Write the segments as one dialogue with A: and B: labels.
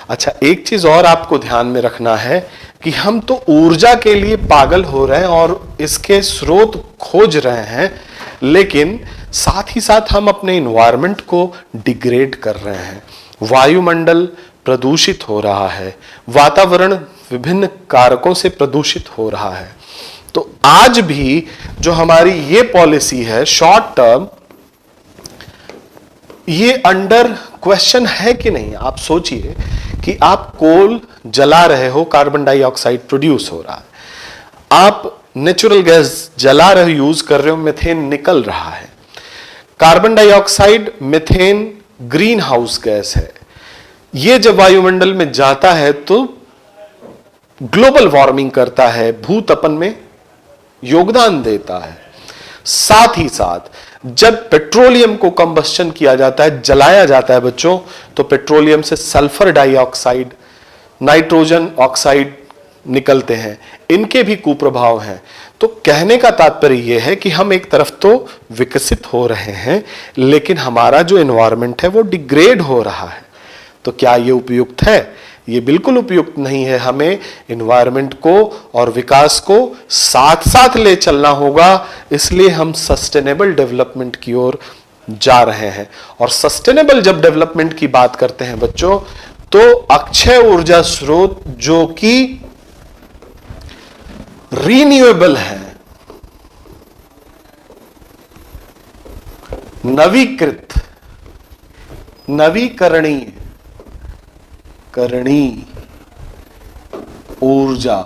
A: अच्छा, एक चीज और आपको ध्यान में रखना है कि हम तो ऊर्जा के लिए पागल हो रहे हैं और इसके स्रोत खोज रहे हैं, लेकिन साथ ही साथ हम अपने इन्वायरमेंट को डिग्रेड कर रहे हैं। वायुमंडल प्रदूषित हो रहा है, वातावरण विभिन्न कारकों से प्रदूषित हो रहा है। तो आज भी जो हमारी ये पॉलिसी है शॉर्ट टर्म, ये अंडर क्वेश्चन है कि नहीं। आप सोचिए कि आप कोल जला रहे हो, कार्बन डाइऑक्साइड प्रोड्यूस हो रहा है। आप नेचुरल गैस जला रहे हो, यूज कर रहे हो, मीथेन निकल रहा है। Carbon dioxide, methane green house gas है। ये जब वायुमंडल में जाता है तो ग्लोबल वार्मिंग करता है, भूतपन में योगदान देता है। साथ ही साथ जब पेट्रोलियम को कंबस्शन किया जाता है, जलाया जाता है बच्चों, तो पेट्रोलियम से सल्फर डाइऑक्साइड, नाइट्रोजन ऑक्साइड निकलते हैं। इनके भी कुप्रभाव हैं। तो कहने का तात्पर्य यह है कि हम एक तरफ तो विकसित हो रहे हैं, लेकिन हमारा जो एनवायरनमेंट है वो डिग्रेड हो रहा है। तो क्या यह उपयुक्त है? ये बिल्कुल उपयुक्त नहीं है। हमें एनवायरनमेंट को और विकास को साथ साथ ले चलना होगा। इसलिए हम सस्टेनेबल डेवलपमेंट की ओर जा रहे हैं। और सस्टेनेबल जब डेवलपमेंट की बात करते हैं बच्चों, तो अक्षय ऊर्जा स्रोत जो कि रीन्यूएबल है, नवीकृत, नवीकरणीय ऊर्जा,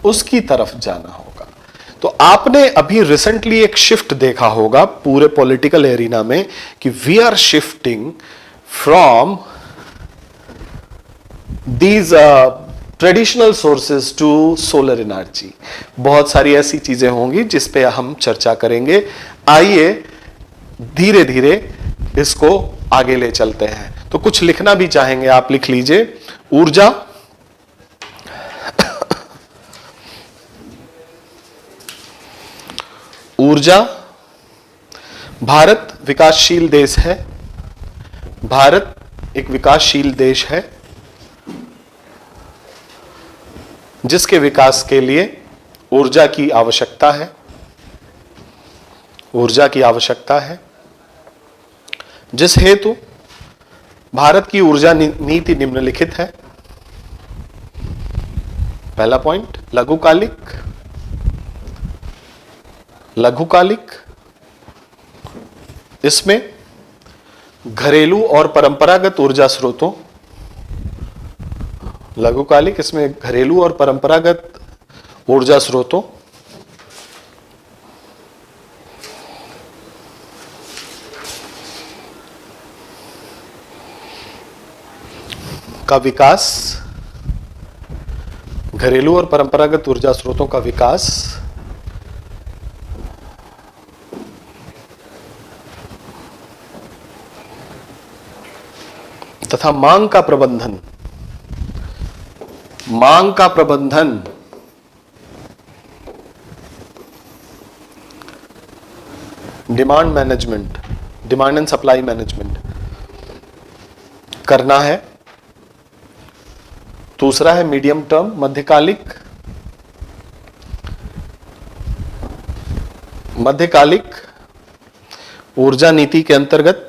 A: उसकी तरफ जाना होगा। तो आपने अभी रिसेंटली एक शिफ्ट देखा होगा पूरे पॉलिटिकल एरिना में कि we are shifting from these traditional sources to solar energy. बहुत सारी ऐसी चीजें होंगी जिस पे हम चर्चा करेंगे। आइए धीरे धीरे इसको आगे ले चलते हैं। तो कुछ लिखना भी चाहेंगे आप, लिख लीजिए। ऊर्जा, ऊर्जा, भारत विकासशील देश है। भारत एक विकासशील देश है जिसके विकास के लिए ऊर्जा की आवश्यकता है। ऊर्जा की आवश्यकता है, जिस हेतु भारत की ऊर्जा नीति निम्नलिखित है। पहला पॉइंट, लघुकालिक। लघुकालिक, इसमें घरेलू और परंपरागत ऊर्जा स्रोतों, लघुकालिक इसमें घरेलू और परंपरागत ऊर्जा स्रोतों का विकास, घरेलू और परंपरागत ऊर्जा स्रोतों का विकास तथा मांग का प्रबंधन, मांग का प्रबंधन demand management, demand and supply management करना है। दूसरा है मीडियम टर्म, मध्यकालिक। मध्यकालिक ऊर्जा नीति के अंतर्गत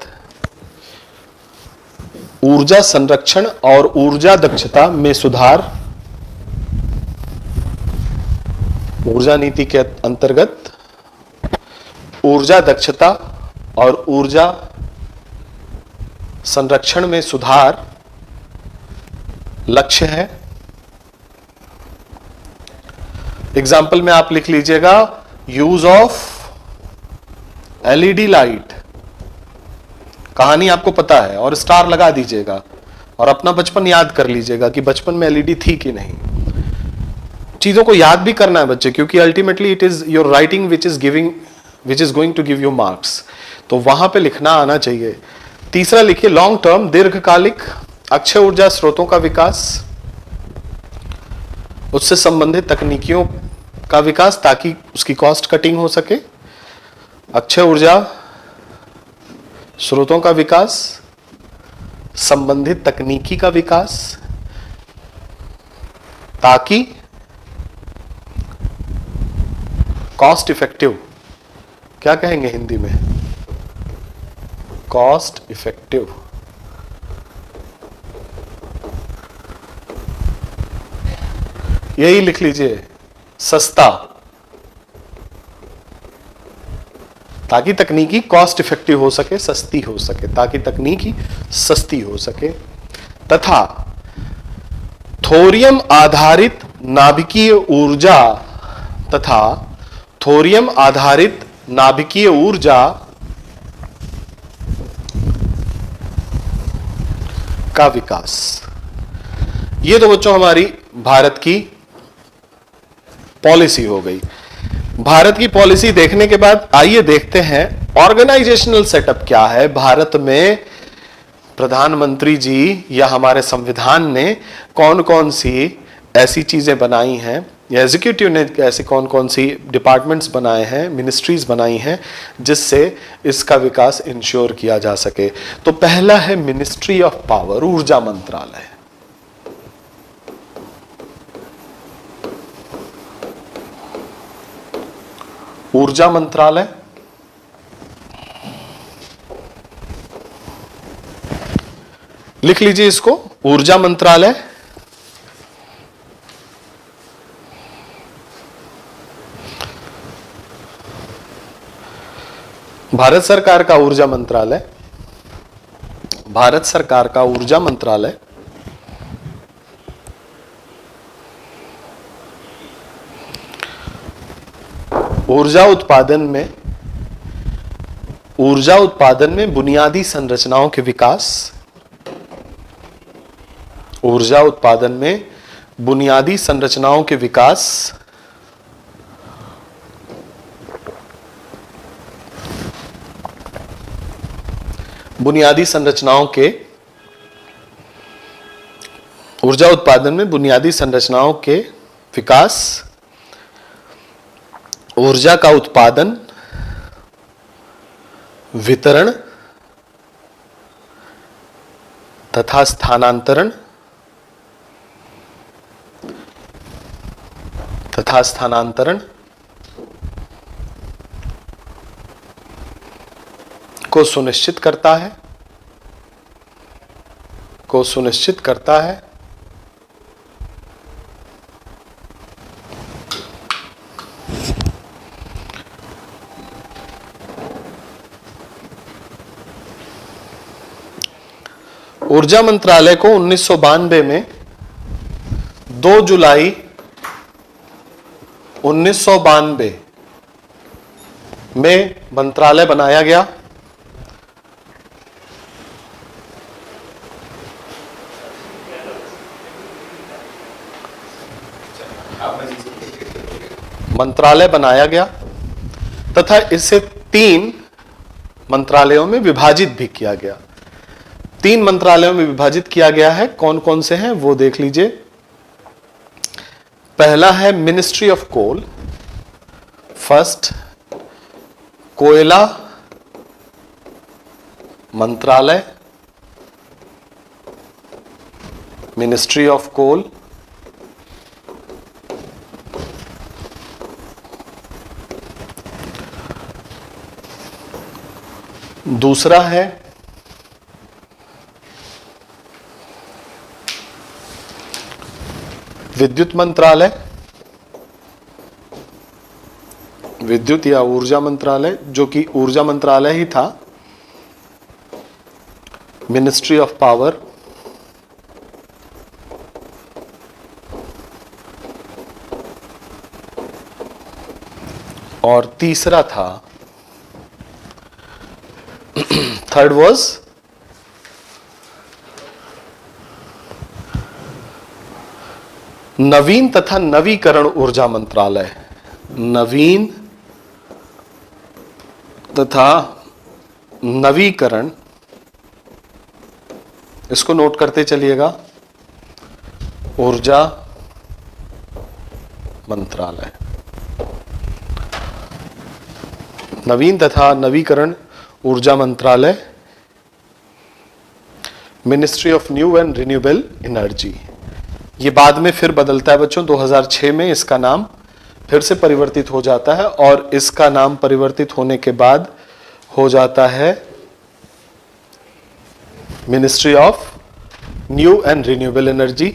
A: ऊर्जा संरक्षण और ऊर्जा दक्षता में सुधार। ऊर्जा नीति के अंतर्गत ऊर्जा दक्षता और ऊर्जा संरक्षण में सुधार लक्ष्य है। एग्जाम्पल में आप लिख लीजिएगा, यूज ऑफ एलईडी लाइट। कहानी आपको पता है और स्टार लगा दीजिएगा और अपना बचपन याद कर लीजिएगा कि बचपन में एलईडी थी कि नहीं। चीजों को याद भी करना है बच्चे, क्योंकि ultimately it is your writing which is going to give you marks. तो वहां पे लिखना आना चाहिए। तीसरा लिखिए, लॉन्ग टर्म, दीर्घकालिक अक्षय ऊर्जा स्रोतों का विकास, उससे संबंधित तकनीकियों का विकास ताकि उसकी कॉस्ट कटिंग हो सके। अक्षय ऊर्जा स्रोतों का विकास संबंधित तकनीकी का विकास, ताकि कॉस्ट इफेक्टिव, क्या कहेंगे हिंदी में, कॉस्ट इफेक्टिव, यही लिख लीजिए, सस्ता, ताकि तकनीकी कॉस्ट इफेक्टिव हो सके, सस्ती हो सके, ताकि तकनीकी सस्ती हो सके, तथा थोरियम आधारित नाभिकीय ऊर्जा तथा थोरियम आधारित नाभिकीय ऊर्जा का विकास। ये तो बच्चों हमारी भारत की पॉलिसी हो गई। भारत की पॉलिसी देखने के बाद आइए देखते हैं ऑर्गेनाइजेशनल सेटअप क्या है। भारत में प्रधानमंत्री जी या हमारे संविधान ने कौन कौन सी ऐसी चीजें बनाई हैं, या एग्जीक्यूटिव ने ऐसी कौन कौन सी डिपार्टमेंट्स बनाए हैं, मिनिस्ट्रीज बनाई हैं, जिससे इसका विकास इंश्योर किया जा सके। तो पहला है मिनिस्ट्री ऑफ पावर, ऊर्जा मंत्रालय। ऊर्जा मंत्रालय, लिख लीजिए इसको, ऊर्जा मंत्रालय। भारत सरकार का ऊर्जा मंत्रालय, भारत सरकार का ऊर्जा मंत्रालय ऊर्जा उत्पादन में बुनियादी संरचनाओं के विकास, ऊर्जा उत्पादन में बुनियादी संरचनाओं के विकास, बुनियादी संरचनाओं के, ऊर्जा उत्पादन में बुनियादी संरचनाओं के विकास, ऊर्जा का उत्पादन, वितरण तथा स्थानांतरण को सुनिश्चित करता है। ऊर्जा मंत्रालय को 1992 में 2 जुलाई 1992 में मंत्रालय बनाया गया। मंत्रालय बनाया गया तथा इसे 3 मंत्रालयों में विभाजित भी किया गया। 3 मंत्रालयों में विभाजित किया गया है। कौन कौन से हैं वो देख लीजिए। पहला है मिनिस्ट्री ऑफ कोल, फर्स्ट कोयला मंत्रालय, मिनिस्ट्री ऑफ कोल। दूसरा है विद्युत मंत्रालय, विद्युत या ऊर्जा मंत्रालय, जो कि ऊर्जा मंत्रालय ही था, मिनिस्ट्री ऑफ पावर। और तीसरा था, थर्ड वाज नवीन तथा नवीकरण ऊर्जा मंत्रालय, नवीन तथा नवीकरण, इसको नोट करते चलिएगा, ऊर्जा मंत्रालय, नवीन तथा नवीकरण ऊर्जा मंत्रालय। Ministry of new and renewable energy. ये बाद में फिर बदलता है बच्चों, 2006 में इसका नाम फिर से परिवर्तित हो जाता है और इसका नाम परिवर्तित होने के बाद हो जाता है ministry of new and renewable energy.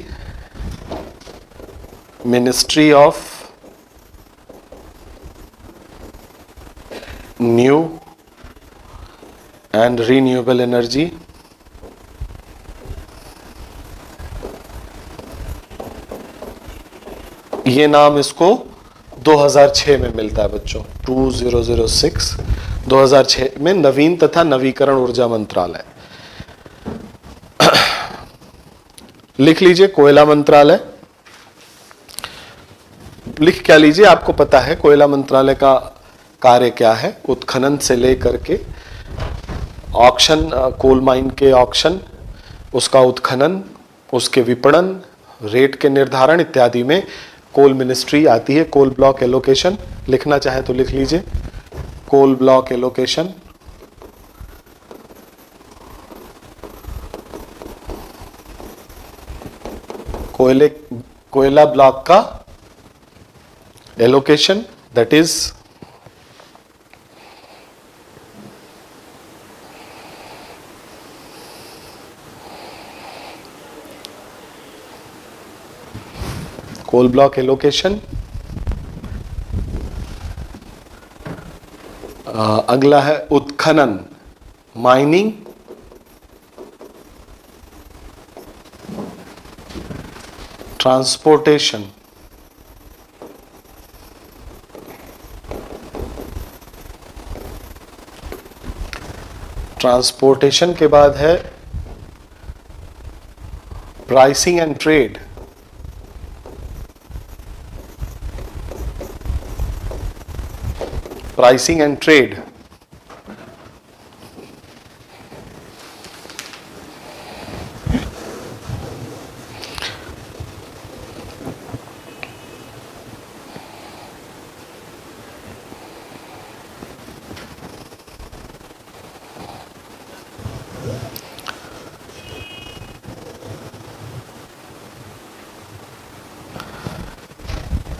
A: Ministry of new and renewable energy. ये नाम इसको 2006 में मिलता है बच्चों, 2006 2006 में नवीन तथा नवीकरण ऊर्जा मंत्रालय। लिख लीजिए कोयला मंत्रालय। लिख क्या लीजिए, आपको पता है कोयला मंत्रालय का कार्य क्या है। उत्खनन से लेकर के ऑक्शन, कोल माइन के ऑक्शन, उसका उत्खनन, उसके विपणन, रेट के निर्धारण इत्यादि में कोल मिनिस्ट्री आती है। कोल ब्लॉक एलोकेशन लिखना चाहे तो लिख लीजिए, कोल ब्लॉक एलोकेशन। कोयला ब्लॉक का allocation, that is coal block allocation. अगला है उत्खनन, माइनिंग। ट्रांसपोर्टेशन, ट्रांसपोर्टेशन के बाद है pricing and trade. Pricing and trade.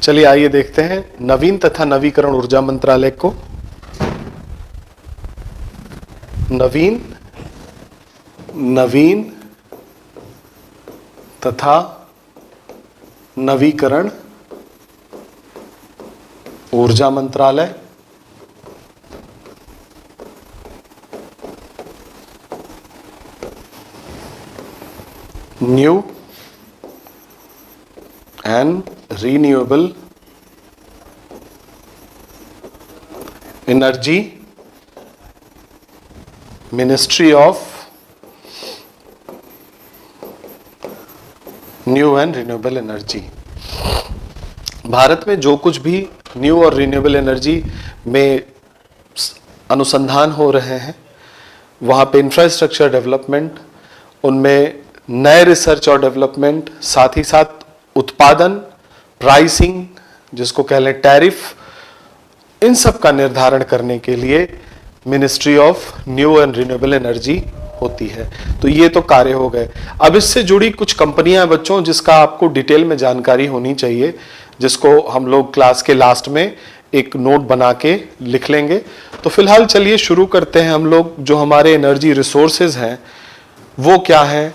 A: चलिए आइए देखते हैं नवीन तथा नवीकरण ऊर्जा मंत्रालय को। नवीन तथा नवीकरण ऊर्जा मंत्रालय। New and renewable energy, ministry of new and renewable energy. Bharat में जो कुछ भी न्यू और रिन्यूएबल एनर्जी में अनुसंधान हो रहे हैं, वहाँ पे इंफ्रास्ट्रक्चर डेवलपमेंट, उनमें नए रिसर्च और डेवलपमेंट, साथ ही साथ उत्पादन, प्राइसिंग जिसको कह लें टैरिफ, इन सब का निर्धारण करने के लिए ministry of new and renewable energy होती है। तो ये तो कार्य हो गए। अब इससे जुड़ी कुछ कंपनियां हैं बच्चों जिसका आपको डिटेल में जानकारी होनी चाहिए, जिसको हम लोग क्लास के लास्ट में एक नोट बना के लिख लेंगे। तो फिलहाल चलिए शुरू करते हैं हम लोग। जो हमारे एनर्जी रिसोर्सेज हैं वो क्या हैं,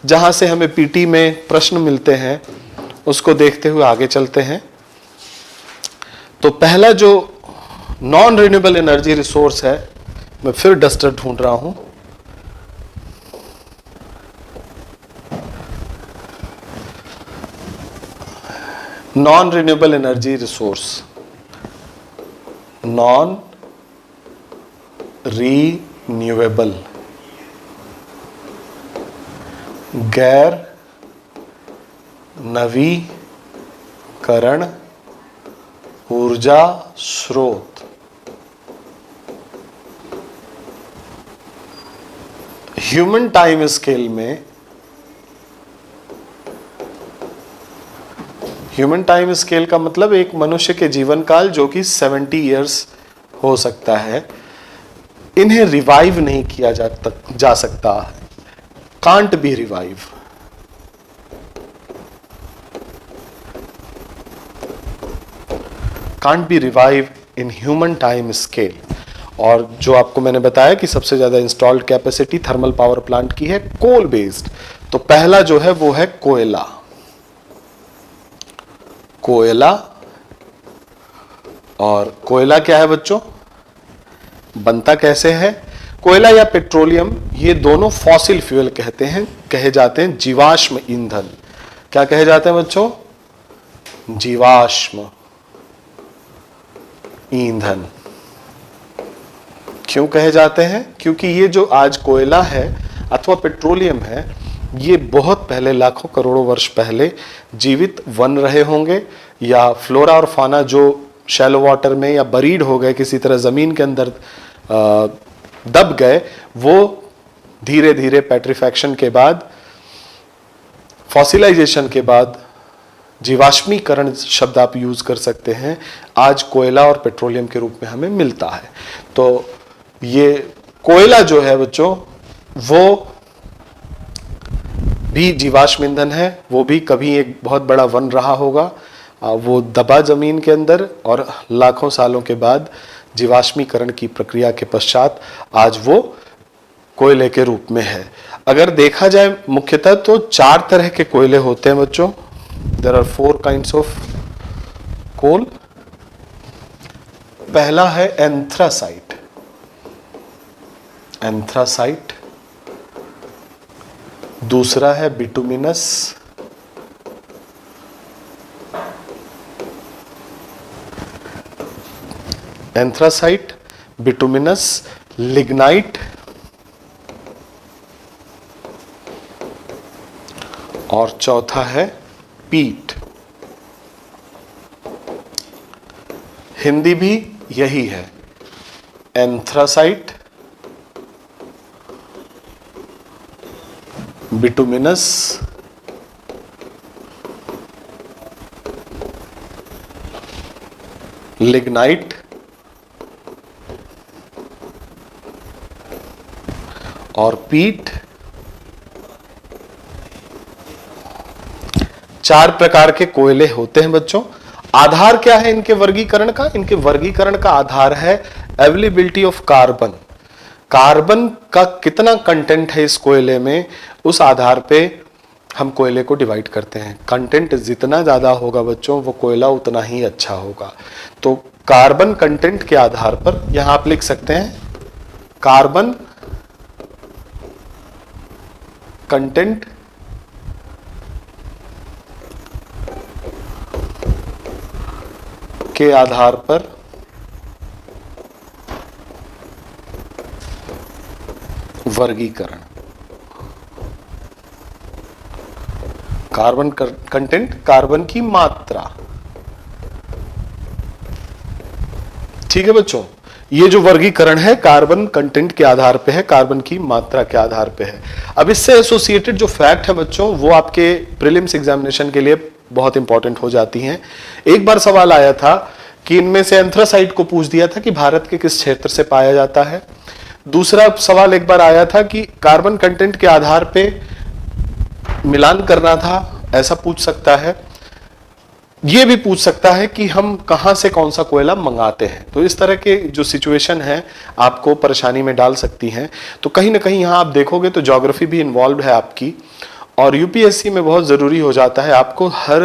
A: जहां से हमें पीटी में प्रश्न मिलते हैं, उसको देखते हुए आगे चलते हैं। तो पहला जो नॉन रिन्यूएबल एनर्जी रिसोर्स है, मैं फिर डस्टर ढूंढ रहा हूं। Non renewable energy resource, non renewable, गैर नवीकरण ऊर्जा स्रोत। ह्यूमन टाइम स्केल में, ह्यूमन टाइम स्केल का मतलब एक मनुष्य के जीवन काल जो कि 70 इयर्स हो सकता है, इन्हें रिवाइव नहीं किया जा सकता। Can't be revive, can't be revive in human time scale. और जो आपको मैंने बताया कि सबसे ज्यादा installed capacity thermal power plant की है कोल बेस्ड, तो पहला जो है वो है कोयला। कोयला, और कोयला क्या है बच्चों, बनता कैसे है? कोयला या पेट्रोलियम, ये दोनों फॉसिल फ्यूल कहे जाते हैं, जीवाश्म ईंधन। क्या कहे जाते हैं बच्चों? जीवाश्म ईंधन। क्यों कहे जाते हैं? क्योंकि ये जो आज कोयला है अथवा पेट्रोलियम है, ये बहुत पहले, लाखों करोड़ों वर्ष पहले जीवित वन रहे होंगे, या फ्लोरा और फाना जो शैलो वाटर में या बरीड हो गए, किसी तरह जमीन के अंदर दब गए, वो धीरे धीरे पेट्रिफैक्शन के बाद, फॉसिलाइजेशन के बाद, जीवाश्मीकरण शब्द आप यूज कर सकते हैं, आज कोयला और पेट्रोलियम के रूप में हमें मिलता है। तो ये कोयला जो है बच्चों, वो भी जीवाश्म ईंधन है, वो भी कभी एक बहुत बड़ा वन रहा होगा, वो दबा जमीन के अंदर, और लाखों सालों के बाद जीवाश्मीकरण की प्रक्रिया के पश्चात आज वो कोयले के रूप में है। अगर देखा जाए मुख्यतः तो 4 तरह के कोयले होते हैं बच्चों। There are 4 kinds of coal. पहला है एंथ्रासाइट, एंथ्रासाइट। दूसरा है बिटुमिनस, एंथ्रासाइट, बिटुमिनस, लिग्नाइट और चौथा है पीट। हिंदी भी यही है, एंथ्रासाइट, बिटुमिनस, लिग्नाइट और पीट। 4 प्रकार के कोयले होते हैं बच्चों। आधार क्या है इनके वर्गीकरण का? इनके वर्गीकरण का आधार है अवेलेबिलिटी ऑफ कार्बन। कार्बन का कितना कंटेंट है इस कोयले में, उस आधार पे हम कोयले को डिवाइड करते हैं। कंटेंट जितना ज्यादा होगा बच्चों, वो कोयला उतना ही अच्छा होगा। तो कार्बन कंटेंट के आधार पर यहां आप लिख सकते हैं कार्बन कंटेंट के आधार पर वर्गीकरण। कार्बन कंटेंट, कार्बन की मात्रा। ठीक है बच्चों, ये जो वर्गीकरण है कार्बन कंटेंट के आधार पे है, कार्बन की मात्रा के आधार पे है। अब इससे एसोसिएटेड जो फैक्ट है बच्चों, वो आपके प्रीलिम्स एग्जामिनेशन के लिए बहुत इंपॉर्टेंट हो जाती हैं। एक बार सवाल आया था कि इनमें से एंथ्रासाइट को पूछ दिया था कि भारत के किस क्षेत्र से पाया जाता है। दूसरा सवाल एक बार आया था कि कार्बन कंटेंट के आधार पे मिलान करना था, ऐसा पूछ सकता है। ये भी पूछ सकता है कि हम कहां से कौन सा कोयला मंगाते हैं। तो इस तरह के जो सिचुएशन है आपको परेशानी में डाल सकती हैं। तो कहीं ना कहीं यहां आप देखोगे तो ज्योग्राफी भी इन्वॉल्व है आपकी, और यूपीएससी में बहुत जरूरी हो जाता है आपको हर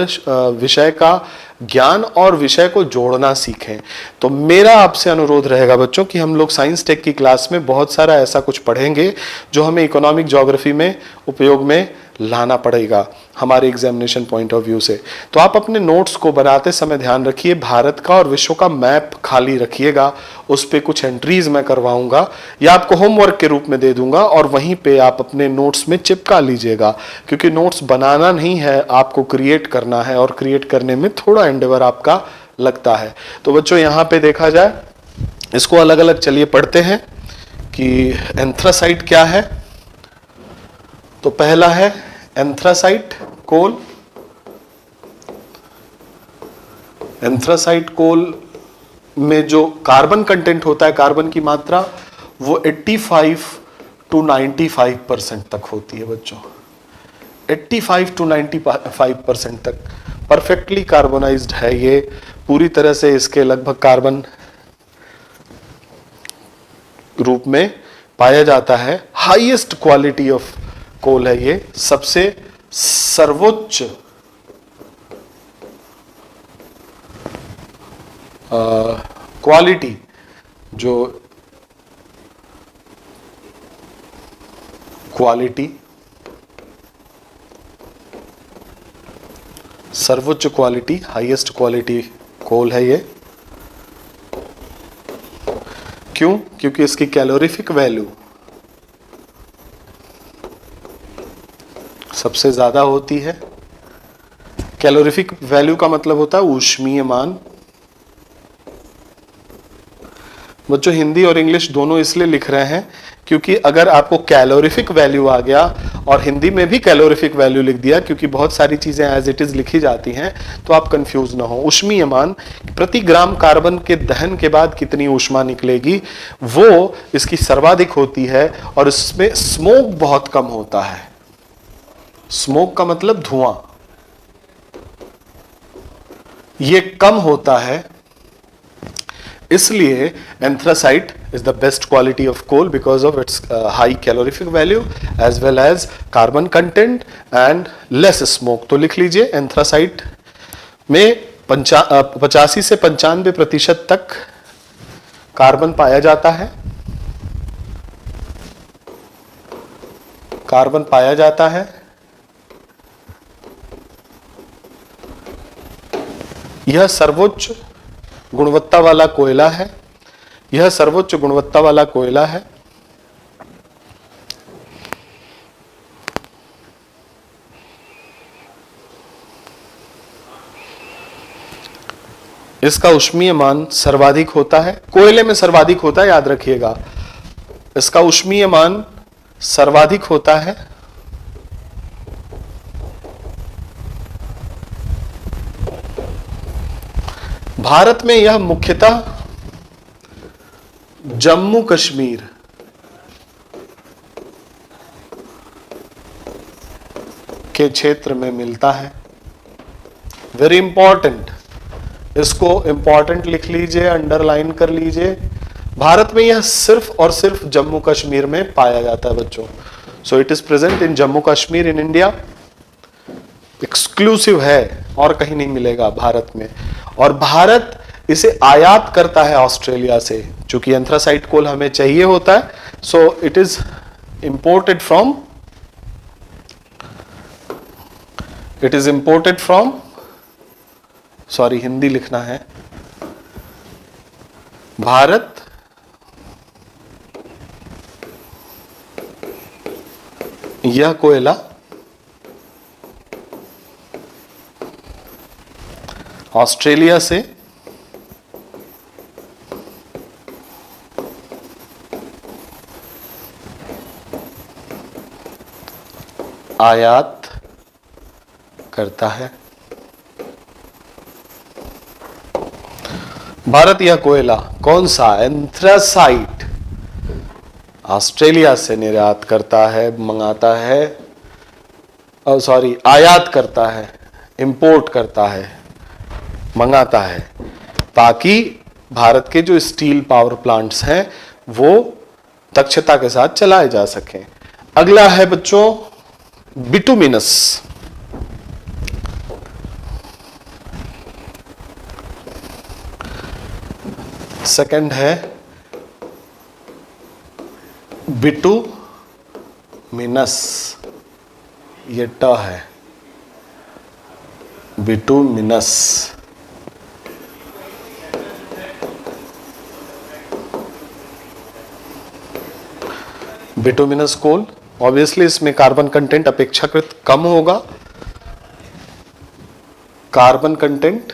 A: विषय का ज्ञान और विषय को जोड़ना सीखें। तो मेरा आपसे अनुरोध रहेगा बच्चों कि हम लोग साइंस टेक की क्लास में बहुत सारा ऐसा कुछ पढ़ेंगे जो हमें इकोनॉमिक ज्योग्राफी में उपयोग में लाना पड़ेगा हमारे एग्जामिनेशन पॉइंट ऑफ व्यू से। तो आप अपने नोट्स को बनाते समय ध्यान रखिए, भारत का और विश्व का मैप खाली रखिएगा, उस पे कुछ एंट्रीज मैं करवाऊंगा या आपको होमवर्क के रूप में दे दूंगा, और वहीं पे आप अपने नोट्स में चिपका लीजिएगा, क्योंकि नोट्स बनाना नहीं है, आपको क्रिएट करना है, और क्रिएट करने में थोड़ा एंडेवर आपका लगता है। तो बच्चों यहाँ पे देखा जाए, इसको अलग अलग चलिए पढ़ते हैं कि एंथ्रासाइट क्या है। तो पहला है एंथ्रासाइट कोल। एंथ्रासाइट कोल में जो कार्बन कंटेंट होता है, कार्बन की मात्रा, वो 85 टू 95% तक होती है बच्चों। 85 टू 95% तक परफेक्टली कार्बोनाइज्ड है ये, पूरी तरह से इसके लगभग कार्बन रूप में पाया जाता है। हाईएस्ट क्वालिटी ऑफ कोल है ये, सबसे सर्वोच्च क्वालिटी जो सर्वोच्च क्वालिटी, हाईएस्ट क्वालिटी कोल है ये। क्यों? क्योंकि इसकी कैलोरीफिक वैल्यू सबसे ज्यादा होती है। कैलोरीफिक वैल्यू का मतलब होता है ऊष्मीय मान। बच्चों हिंदी और इंग्लिश दोनों इसलिए लिख रहे हैं क्योंकि अगर आपको कैलोरीफिक वैल्यू आ गया और हिंदी में भी कैलोरीफिक वैल्यू लिख दिया, क्योंकि बहुत सारी चीजें एज इट इज लिखी जाती हैं, तो आप कंफ्यूज ना हो। ऊष्मीय मान, प्रति ग्राम कार्बन के दहन के बाद कितनी ऊष्मा निकलेगी, वो इसकी सर्वाधिक होती है और इसमें स्मोक बहुत कम होता है। स्मोक का मतलब धुआं, ये कम होता है। इसलिए anthracite is the best quality of coal because of its high calorific value as well as carbon content and less smoke। तो लिख लीजिए एंथ्रासाइट में 85 से 95% तक कार्बन पाया जाता है। कार्बन पाया जाता है। यह सर्वोच्च गुणवत्ता वाला कोयला है। यह सर्वोच्च गुणवत्ता वाला कोयला है। इसका ऊष्मीय मान सर्वाधिक होता है, कोयले में सर्वाधिक होता है, याद रखिएगा। इसका ऊष्मीय मान सर्वाधिक होता है। भारत में यह मुख्यतः जम्मू कश्मीर के क्षेत्र में मिलता है। वेरी इंपॉर्टेंट, इसको इंपॉर्टेंट लिख लीजिए, अंडरलाइन कर लीजिए। भारत में यह सिर्फ और सिर्फ जम्मू कश्मीर में पाया जाता है बच्चों। So it is present in Jammu Kashmir in India. Exclusive है, और कहीं नहीं मिलेगा भारत में। और भारत इसे आयात करता है ऑस्ट्रेलिया से, चूंकि एंथ्रासाइट कोल हमें चाहिए होता है। So it is imported from sorry Hindi लिखना है। भारत यह कोयला ऑस्ट्रेलिया से आयात करता है। भारत यह कोयला कौन सा, एंथ्रासाइट, ऑस्ट्रेलिया से निर्यात करता है, मंगाता है, सॉरी आयात करता है, इंपोर्ट करता है, मंगाता है, ताकि भारत के जो स्टील पावर प्लांट्स हैं वो दक्षता के साथ चलाए जा सकें। अगला है बच्चों बिटुमिनस। सेकंड है बिटुमिनस, ये ट है, बिटुमिनस। बिटुमिनस कोल, ऑब्वियसली इसमें कार्बन कंटेंट अपेक्षाकृत कम होगा। कार्बन कंटेंट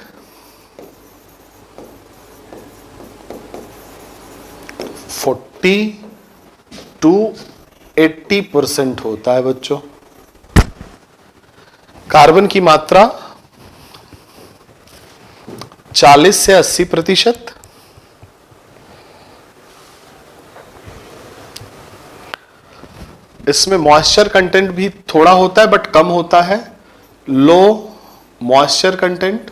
A: 40 to 80% होता है बच्चों। कार्बन की मात्रा 40 से 80%। इसमें मॉइस्चर कंटेंट भी थोड़ा होता है बट कम होता है, लो मॉइस्चर कंटेंट।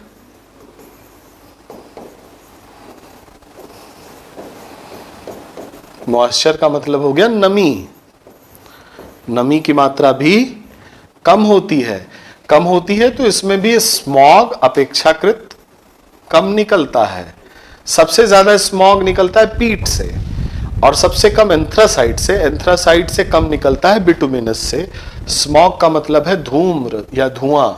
A: मॉइस्चर का मतलब हो गया नमी, नमी की मात्रा भी कम होती है। कम होती है तो इसमें भी स्मॉग अपेक्षाकृत कम निकलता है। सबसे ज्यादा स्मॉग निकलता है पीट से और सबसे कम एंथ्रासाइड से। एंथ्रासाइड से कम निकलता है बिटुमिनस से। स्मॉग का मतलब है धूम्र या धुआं।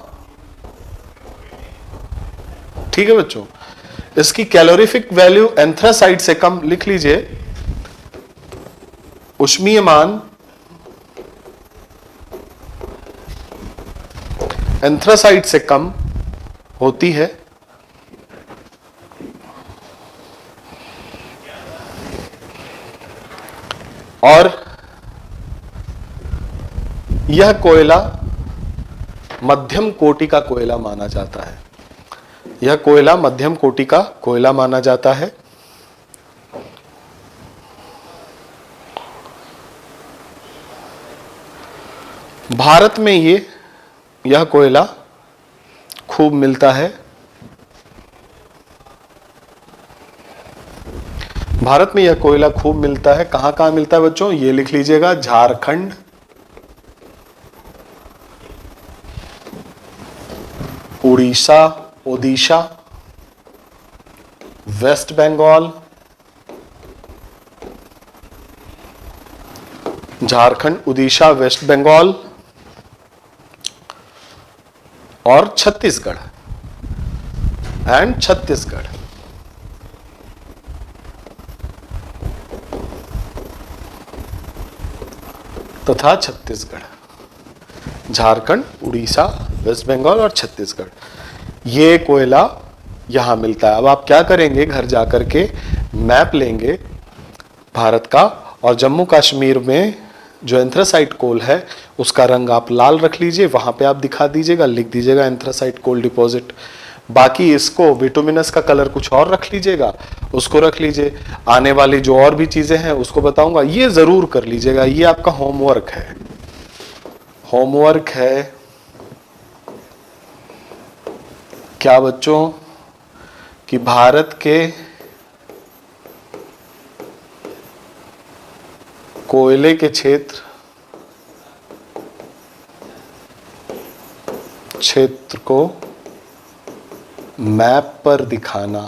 A: ठीक है बच्चों, इसकी कैलोरीफिक वैल्यू एंथ्रासाइड से कम, लिख लीजिए, उष्मीयमान एंथ्रासाइड से कम होती है और यह कोयला मध्यम कोटि का कोयला माना जाता है। यह कोयला मध्यम कोटि का कोयला माना जाता है। भारत में यह कोयला खूब मिलता है। भारत में यह कोयला खूब मिलता है। कहां कहां मिलता है बच्चों, ये लिख लीजिएगा, झारखंड, उड़ीसा, ओडिशा, वेस्ट बंगाल, झारखंड, उड़ीसा, वेस्ट बंगाल और छत्तीसगढ़ एंड छत्तीसगढ़। तथा छत्तीसगढ़, झारखंड, उड़ीसा, वेस्ट बंगाल और छत्तीसगढ़, ये कोयला यहां मिलता है। अब आप क्या करेंगे, घर जाकर के मैप लेंगे भारत का और जम्मू कश्मीर में जो एंथ्रासाइट कोल है उसका रंग आप लाल रख लीजिए, वहां पे आप दिखा दीजिएगा, लिख दीजिएगा एंथ्रासाइट कोल डिपॉजिट। बाकी इसको विटुमिनस का कलर कुछ और रख लीजिएगा, उसको रख लीजिए। आने वाली जो और भी चीजें हैं उसको बताऊंगा, ये जरूर कर लीजिएगा। ये आपका होमवर्क है। होमवर्क है क्या बच्चों, कि भारत के कोयले के क्षेत्र को मैप पर दिखाना,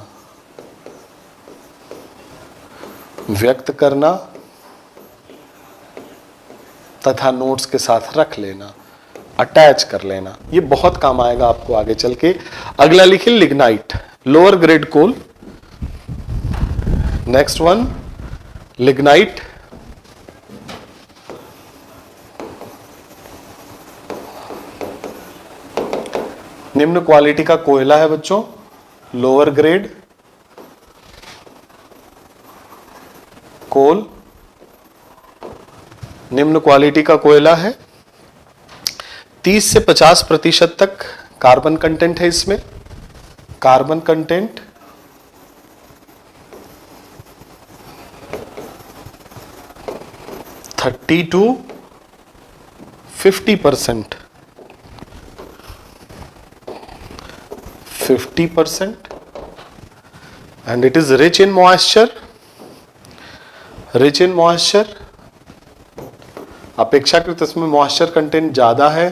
A: व्यक्त करना तथा नोट्स के साथ रख लेना, अटैच कर लेना। ये बहुत काम आएगा आपको आगे चल के। अगला लिखिए लिग्नाइट, लोअर ग्रेड कोल। नेक्स्ट वन लिग्नाइट, निम्न क्वालिटी का कोयला है बच्चों, लोअर ग्रेड कोल, निम्न क्वालिटी का कोयला है। 30 से 50% तक कार्बन कंटेंट है इसमें। Carbon content 30 to 50%, 50%, and it is rich in moisture, rich in moisture, अपेक्षाकृत इसमें मॉइस्चर कंटेंट ज्यादा है।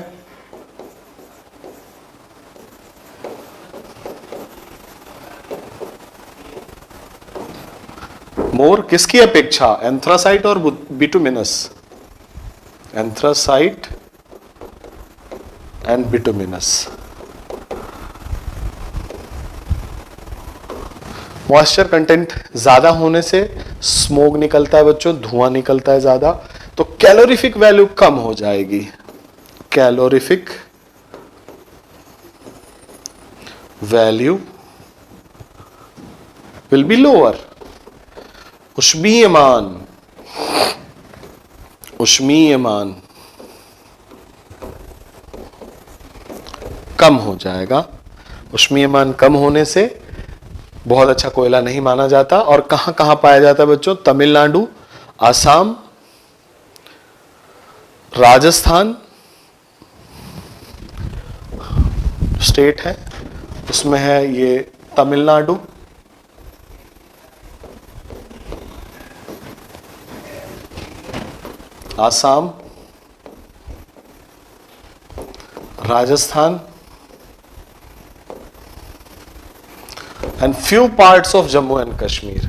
A: मोर किसकी अपेक्षा, एंथ्रासाइट और bituminous, anthracite and bituminous. Moisture content ज्यादा होने से स्मोक निकलता है बच्चों, धुआं निकलता है ज्यादा, तो कैलोरीफिक वैल्यू कम हो जाएगी। Calorific value will be lower. उष्मीयमान, उष्मीयमान कम हो जाएगा। उष्मीयमान कम होने से बहुत अच्छा कोयला नहीं माना जाता। और कहां कहां पाया जाता है बच्चों, तमिलनाडु, आसाम, राजस्थान स्टेट है, उसमें है ये Tamil Nadu, Assam, Rajasthan and few parts of Jammu and Kashmir.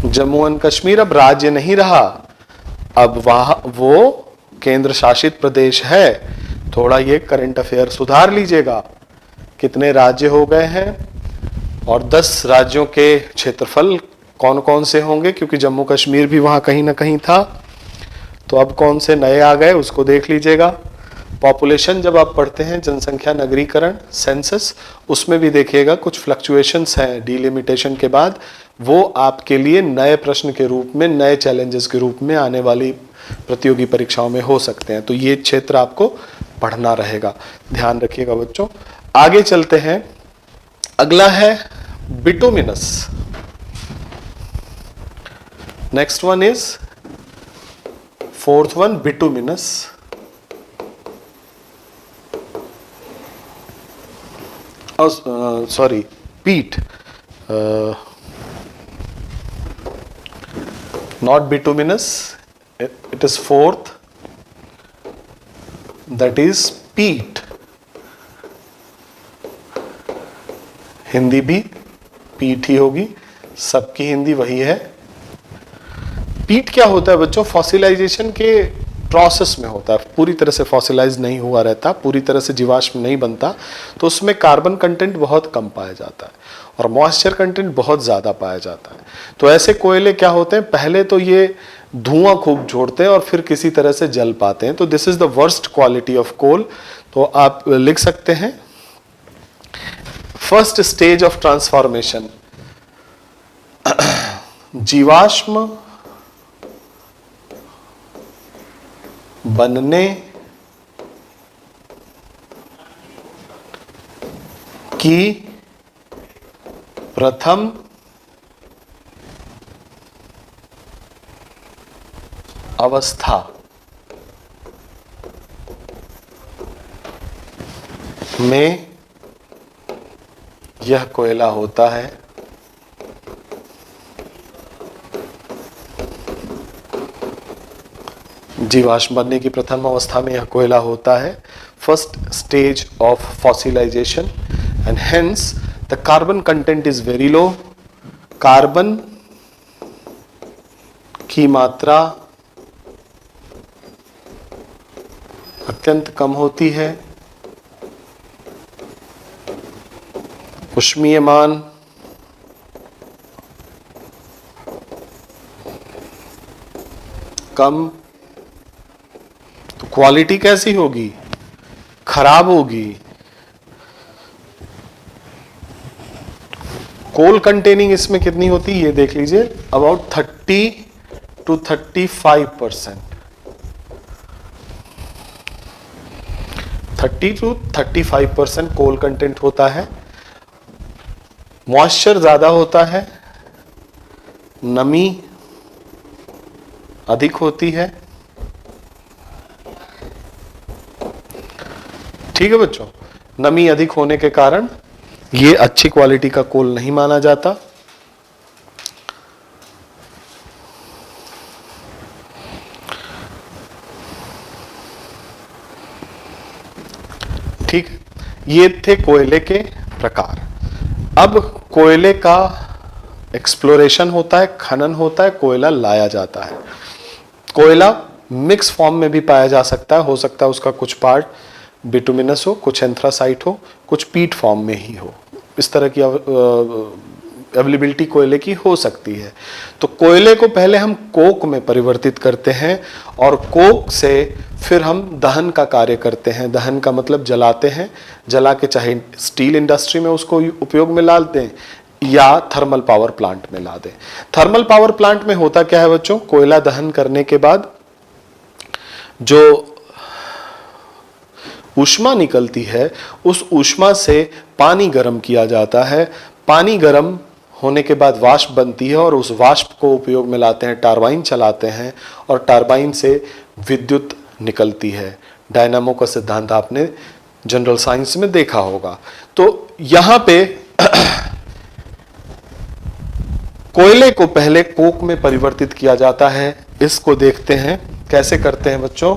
A: Jammu and Kashmir अब राज्य नहीं रहा, अब वहां वो केंद्र शासित प्रदेश है। थोड़ा ये करंट अफेयर सुधार लीजिएगा, कितने राज्य हो गए हैं और 10 राज्यों के क्षेत्रफल कौन कौन से होंगे, क्योंकि जम्मू कश्मीर भी वहां कहीं ना कहीं था। तो अब कौन से नए आ गए उसको देख लीजिएगा। पॉपुलेशन जब आप पढ़ते हैं, जनसंख्या नगरीकरण सेंसस, उसमें भी देखिएगा कुछ फ्लक्चुएशंस हैं डिलिमिटेशन के बाद, वो आपके लिए नए प्रश्न के रूप में, नए चैलेंजेस के रूप में आने वाली प्रतियोगी परीक्षाओं में हो सकते हैं। तो ये क्षेत्र आपको पढ़ना रहेगा, ध्यान रखिएगा बच्चों। आगे चलते हैं, अगला है bituminous. Next one is fourth one, bituminous. Sorry, peat, not bituminous, it is fourth, that is peat। Hindi भी पीट ही होगी, सबकी हिंदी वही है। पीट क्या होता है बच्चों? फॉसिलाइजेशन के प्रोसेस में होता है, पूरी तरह से फॉसिलाइज नहीं हुआ रहता, पूरी तरह से जीवाश्म नहीं बनता, तो उसमें कार्बन कंटेंट बहुत कम पाया जाता है और मॉइस्चर कंटेंट बहुत ज़्यादा पाया जाता है। तो ऐसे कोयले क्या होते हैं, पहले तो ये धुआं खूब छोड़ते हैं और फिर किसी तरह से जल पाते हैं। तो this is the worst quality of coal. तो आप लिख सकते हैं फर्स्ट स्टेज ऑफ ट्रांसफॉर्मेशन, जीवाश्म बनने की प्रथम अवस्था में यह कोयला होता है। जीवाश्म बनने की प्रथम अवस्था में यह कोयला होता है, first stage of fossilisation, and hence the carbon content is very low. Carbon की मात्रा अत्यंत कम होती है। ऊष्मीयमान कम। तो क्वालिटी कैसी होगी? खराब होगी। कोल कंटेनिंग इसमें कितनी होती है ये देख लीजिए, about 30 to 35%। 30 to 35% coal content होता है। मॉइस्चर ज्यादा होता है, नमी अधिक होती है। ठीक है बच्चों, नमी अधिक होने के कारण ये अच्छी क्वालिटी का कोल नहीं माना जाता। ठीक, ये थे कोयले के प्रकार। अब कोयले का एक्सप्लोरेशन होता है, खनन होता है, कोयला लाया जाता है। कोयला मिक्स फॉर्म में भी पाया जा सकता है, हो सकता है उसका कुछ पार्ट बिटुमिनस हो, कुछ एंथ्रासाइट हो, कुछ पीट फॉर्म में ही हो। इस तरह की अवेलेबिलिटी कोयले की हो सकती है। तो कोयले को पहले हम कोक में परिवर्तित करते हैं और कोक से फिर हम दहन का कार्य करते हैं। दहन का मतलब जलाते हैं, जला के चाहे स्टील इंडस्ट्री में उसको उपयोग में लाते हैं या थर्मल पावर प्लांट में ला दें। थर्मल पावर प्लांट में होता क्या है बच्चों, कोयला दहन करने के बाद जो ऊष्मा निकलती है उस ऊष्मा से पानी गर्म किया जाता है। पानी गर्म होने के बाद वाष्प बनती है और उस वाष्प को उपयोग में लाते हैं, टरबाइन चलाते हैं और टरबाइन से विद्युत निकलती है। डायनामो का सिद्धांत आपने जनरल साइंस में देखा होगा। तो यहां पे कोयले को पहले कोक में परिवर्तित किया जाता है। इसको देखते हैं कैसे करते हैं बच्चों।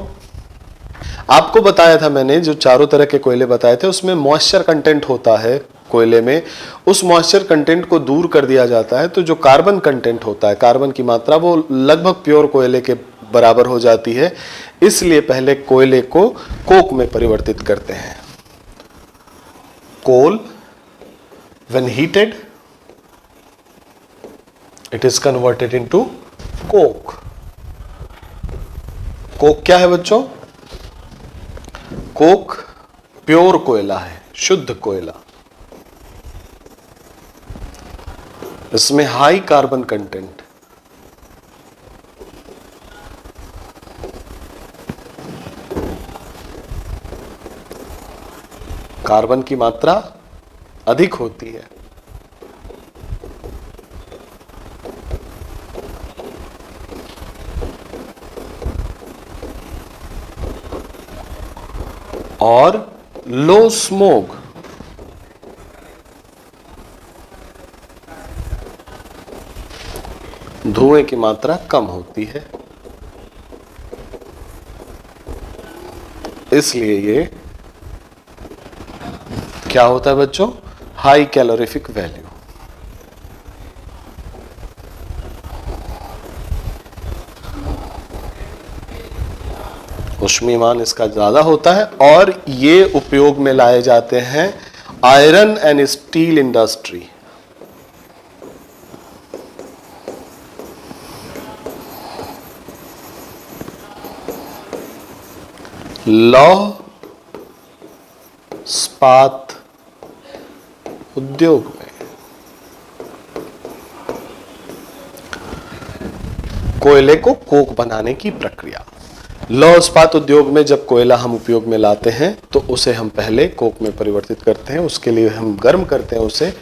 A: आपको बताया था मैंने, जो चारों तरह के कोयले बताए थे उसमें मॉइस्चर कंटेंट होता है कोयले में, उस मॉइस्चर कंटेंट को दूर कर दिया जाता है। तो जो कार्बन कंटेंट होता है, कार्बन की मात्रा, वो लगभग प्योर कोयले के बराबर हो जाती है। इसलिए पहले कोयले को कोक में परिवर्तित करते हैं। Coal when heated it is converted into coke. Coke क्या है बच्चों? कोक प्योर कोयला है, शुद्ध कोयला। इसमें हाई कार्बन कंटेंट, कार्बन की मात्रा अधिक होती है। और लो स्मोक, धुएं की मात्रा कम होती है। इसलिए ये क्या होता है बच्चों? High calorific value. ऊष्मीमान इसका ज्यादा होता है और ये उपयोग में लाए जाते हैं आयरन एंड स्टील इंडस्ट्री। लौह इस्पात उद्योग में कोयले को कोक बनाने की प्रक्रिया। लौह इस्पात उद्योग में जब कोयला हम उपयोग में लाते हैं तो उसे हम पहले कोक में परिवर्तित करते हैं। उसके लिए हम गर्म करते हैं उसे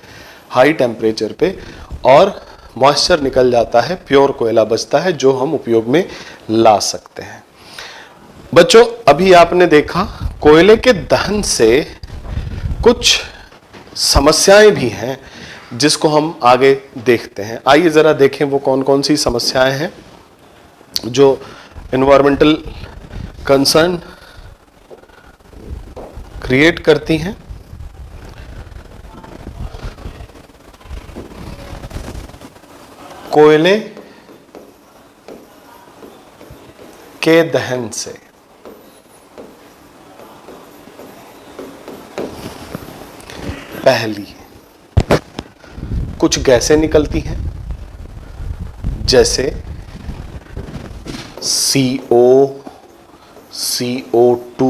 A: हाई टेम्परेचर पे और मॉइस्चर निकल जाता है, प्योर कोयला बचता है जो हम उपयोग में ला सकते हैं। बच्चों अभी आपने देखा कोयले के दहन से कुछ समस्याएं भी हैं जिसको हम आगे देखते हैं। आइए जरा देखें वो कौन कौन सी समस्याएं हैं जो एनवायरमेंटल कंसर्न क्रिएट करती हैं। कोयले के दहन से पहली कुछ गैसें निकलती हैं जैसे CO, CO2,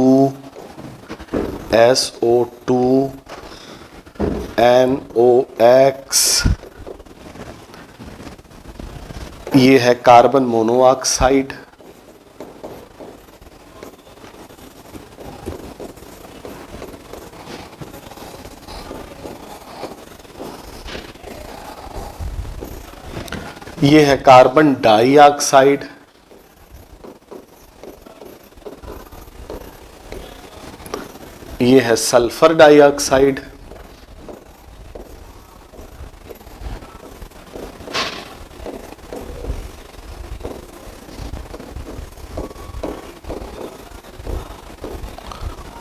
A: SO2, NOx, ये है कार्बन मोनोऑक्साइड, ये है कार्बन डाइऑक्साइड, ये है सल्फर डाइऑक्साइड,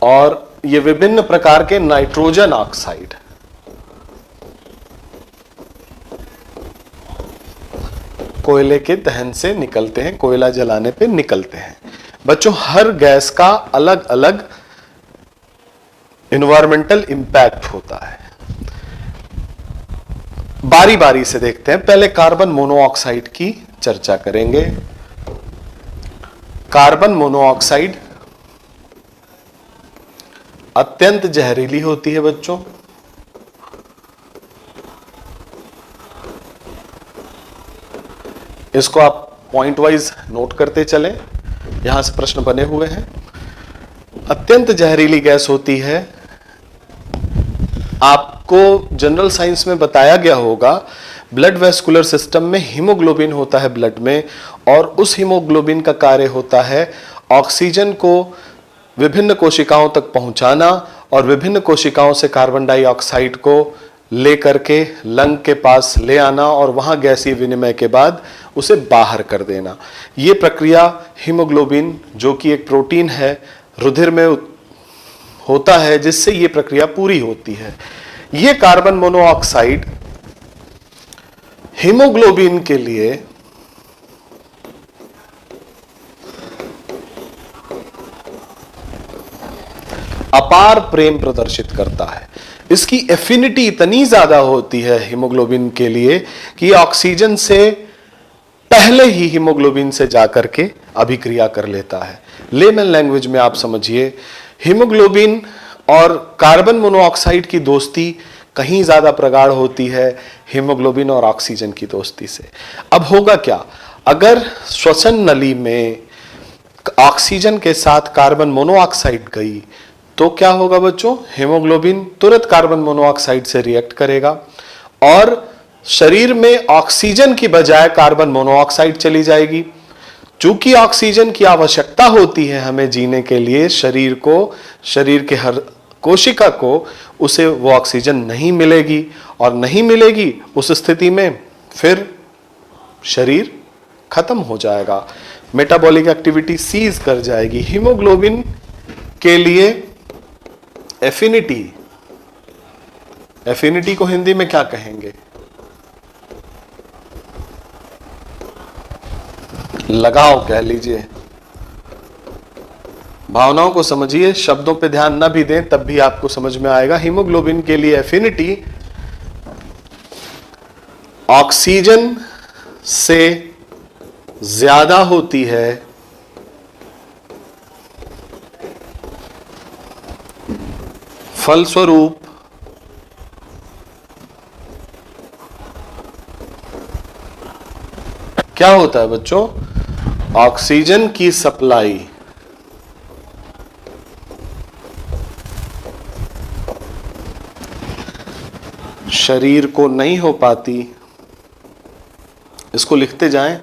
A: और ये विभिन्न प्रकार के नाइट्रोजन ऑक्साइड। कोयले के दहन से निकलते हैं, कोयला जलाने पे निकलते हैं। बच्चों हर गैस का अलग अलग एनवायरमेंटल इंपैक्ट होता है। बारी बारी से देखते हैं। पहले कार्बन मोनोऑक्साइड की चर्चा करेंगे। कार्बन मोनोऑक्साइड अत्यंत जहरीली होती है बच्चों। इसको आप पॉइंट वाइज नोट करते चलें, यहां से प्रश्न बने हुए हैं। अत्यंत जहरीली गैस होती है। आपको जनरल साइंस में बताया गया होगा ब्लड वेस्कुलर सिस्टम में हीमोग्लोबिन होता है ब्लड में, और उस हीमोग्लोबिन का कार्य होता है ऑक्सीजन को विभिन्न कोशिकाओं तक पहुंचाना और विभिन्न कोशिकाओं से कार्बन डाइऑक्साइड को लेकर के लंग के पास ले आना और वहां गैसीय विनिमय के बाद उसे बाहर कर देना। यह प्रक्रिया हीमोग्लोबिन, जो कि एक प्रोटीन है, रुधिर में होता है, जिससे यह प्रक्रिया पूरी होती है। यह कार्बन मोनोऑक्साइड हीमोग्लोबिन के लिए अपार प्रेम प्रदर्शित करता है। इसकी एफिनिटी इतनी ज्यादा होती है हीमोग्लोबिन के लिए कि ऑक्सीजन से पहले ही हीमोग्लोबिन से जाकर के अभिक्रिया कर लेता है। लेमन लैंग्वेज में आप समझिए, हीमोग्लोबिन और कार्बन मोनोऑक्साइड की दोस्ती कहीं ज्यादा प्रगाढ़ होती है हीमोग्लोबिन और ऑक्सीजन की दोस्ती से। अब होगा क्या, अगर श्वसन नली में ऑक्सीजन के साथ कार्बन मोनोऑक्साइड गई तो क्या होगा बच्चों, हीमोग्लोबिन तुरंत कार्बन मोनोऑक्साइड से रिएक्ट करेगा और शरीर में ऑक्सीजन की बजाय कार्बन मोनोऑक्साइड चली जाएगी। चूंकि ऑक्सीजन की आवश्यकता होती है हमें जीने के लिए, शरीर के हर कोशिका को उसे वो ऑक्सीजन नहीं मिलेगी, और नहीं मिलेगी उस स्थिति में फिर शरीर खत्म हो जाएगा, मेटाबॉलिक एक्टिविटी सीज कर जाएगी। हीमोग्लोबिन के लिए एफिनिटी को हिंदी में क्या कहेंगे, लगाव कह लीजिए। भावनाओं को समझिए, शब्दों पे ध्यान ना भी दें तब भी आपको समझ में आएगा। हीमोग्लोबिन के लिए एफिनिटी ऑक्सीजन से ज्यादा होती है फलस्वरूप क्या होता है बच्चों, ऑक्सीजन की सप्लाई शरीर को नहीं हो पाती। इसको लिखते जाएं,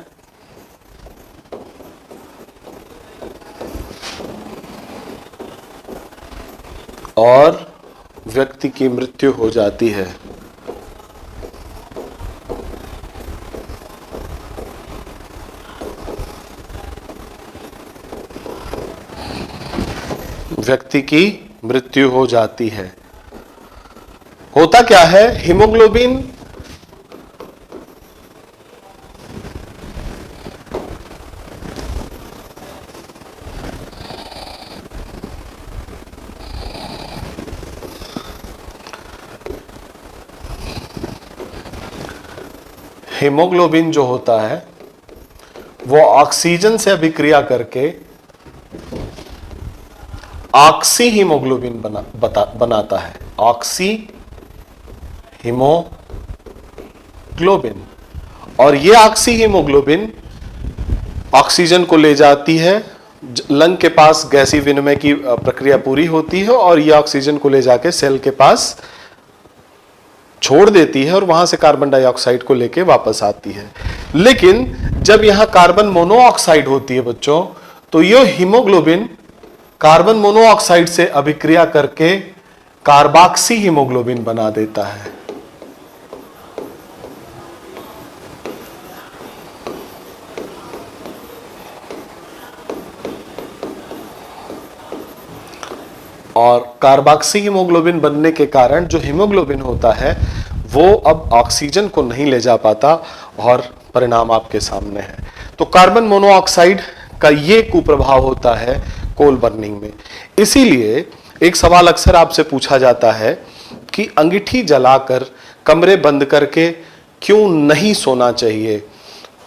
A: और व्यक्ति की मृत्यु हो जाती है। व्यक्ति की मृत्यु हो जाती है। होता क्या है, हीमोग्लोबिन हीमोग्लोबिन जो होता है वो ऑक्सीजन से अभिक्रिया करके ऑक्सी हीमोग्लोबिन बनाता है। ऑक्सी हीमोग्लोबिन, और ये ऑक्सी हीमोग्लोबिन ऑक्सीजन को ले जाती है, लंग के पास गैसीय विनिमय की प्रक्रिया पूरी होती है और ये ऑक्सीजन को ले जाके सेल के पास छोड़ देती है और वहां से कार्बन डाइऑक्साइड को लेके वापस आती है। लेकिन जब यहां कार्बन मोनोऑक्साइड होती है बच्चों, तो ये हीमोग्लोबिन कार्बन मोनोऑक्साइड से अभिक्रिया करके कार्बोक्सी हीमोग्लोबिन बना देता है। और कार्बोक्सी हीमोग्लोबिन बनने के कारण जो हीमोग्लोबिन होता है वो अब ऑक्सीजन को नहीं ले जा पाता और परिणाम आपके सामने है। तो कार्बन मोनोऑक्साइड का ये कुप्रभाव होता है कोल बर्निंग में। इसीलिए एक सवाल अक्सर आपसे पूछा जाता है कि अंगीठी जलाकर कमरे बंद करके क्यों नहीं सोना चाहिए।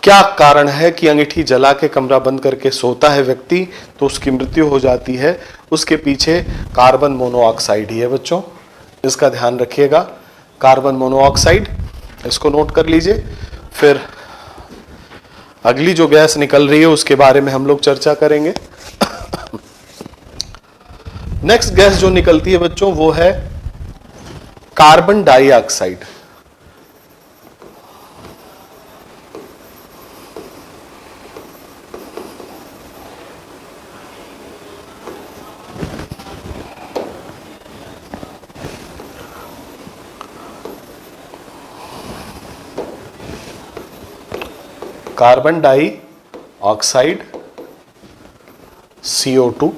A: क्या कारण है कि अंगीठी जला के कमरा बंद करके सोता है व्यक्ति तो उसकी मृत्यु हो जाती है? उसके पीछे कार्बन मोनोऑक्साइड ही है बच्चों, इसका ध्यान रखिएगा। कार्बन मोनोऑक्साइड, इसको नोट कर लीजिए। फिर अगली जो गैस निकल रही है उसके बारे में हम लोग चर्चा करेंगे। नेक्स्ट गैस जो निकलती है बच्चों वो है carbon dioxide. Carbon dioxide CO2।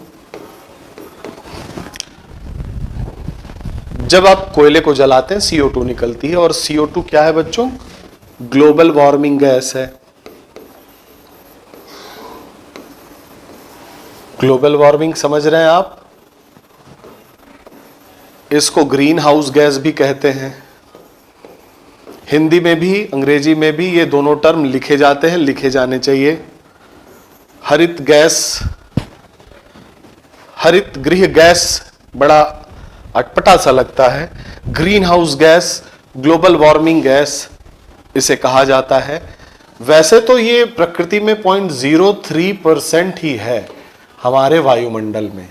A: जब आप कोयले को जलाते हैं CO2 निकलती है, और CO2 क्या है बच्चों? ग्लोबल वार्मिंग गैस है। ग्लोबल वार्मिंग समझ रहे हैं आप? इसको ग्रीन हाउस गैस भी कहते हैं। हिंदी में भी अंग्रेजी में भी ये दोनों टर्म लिखे जाते हैं, लिखे जाने चाहिए। हरित गैस, हरित गृह गैस बड़ा अटपटा सा लगता है। Green house gas, global warming gas इसे कहा जाता है। वैसे तो ये प्रकृति में 0.03% ही है हमारे वायुमंडल में,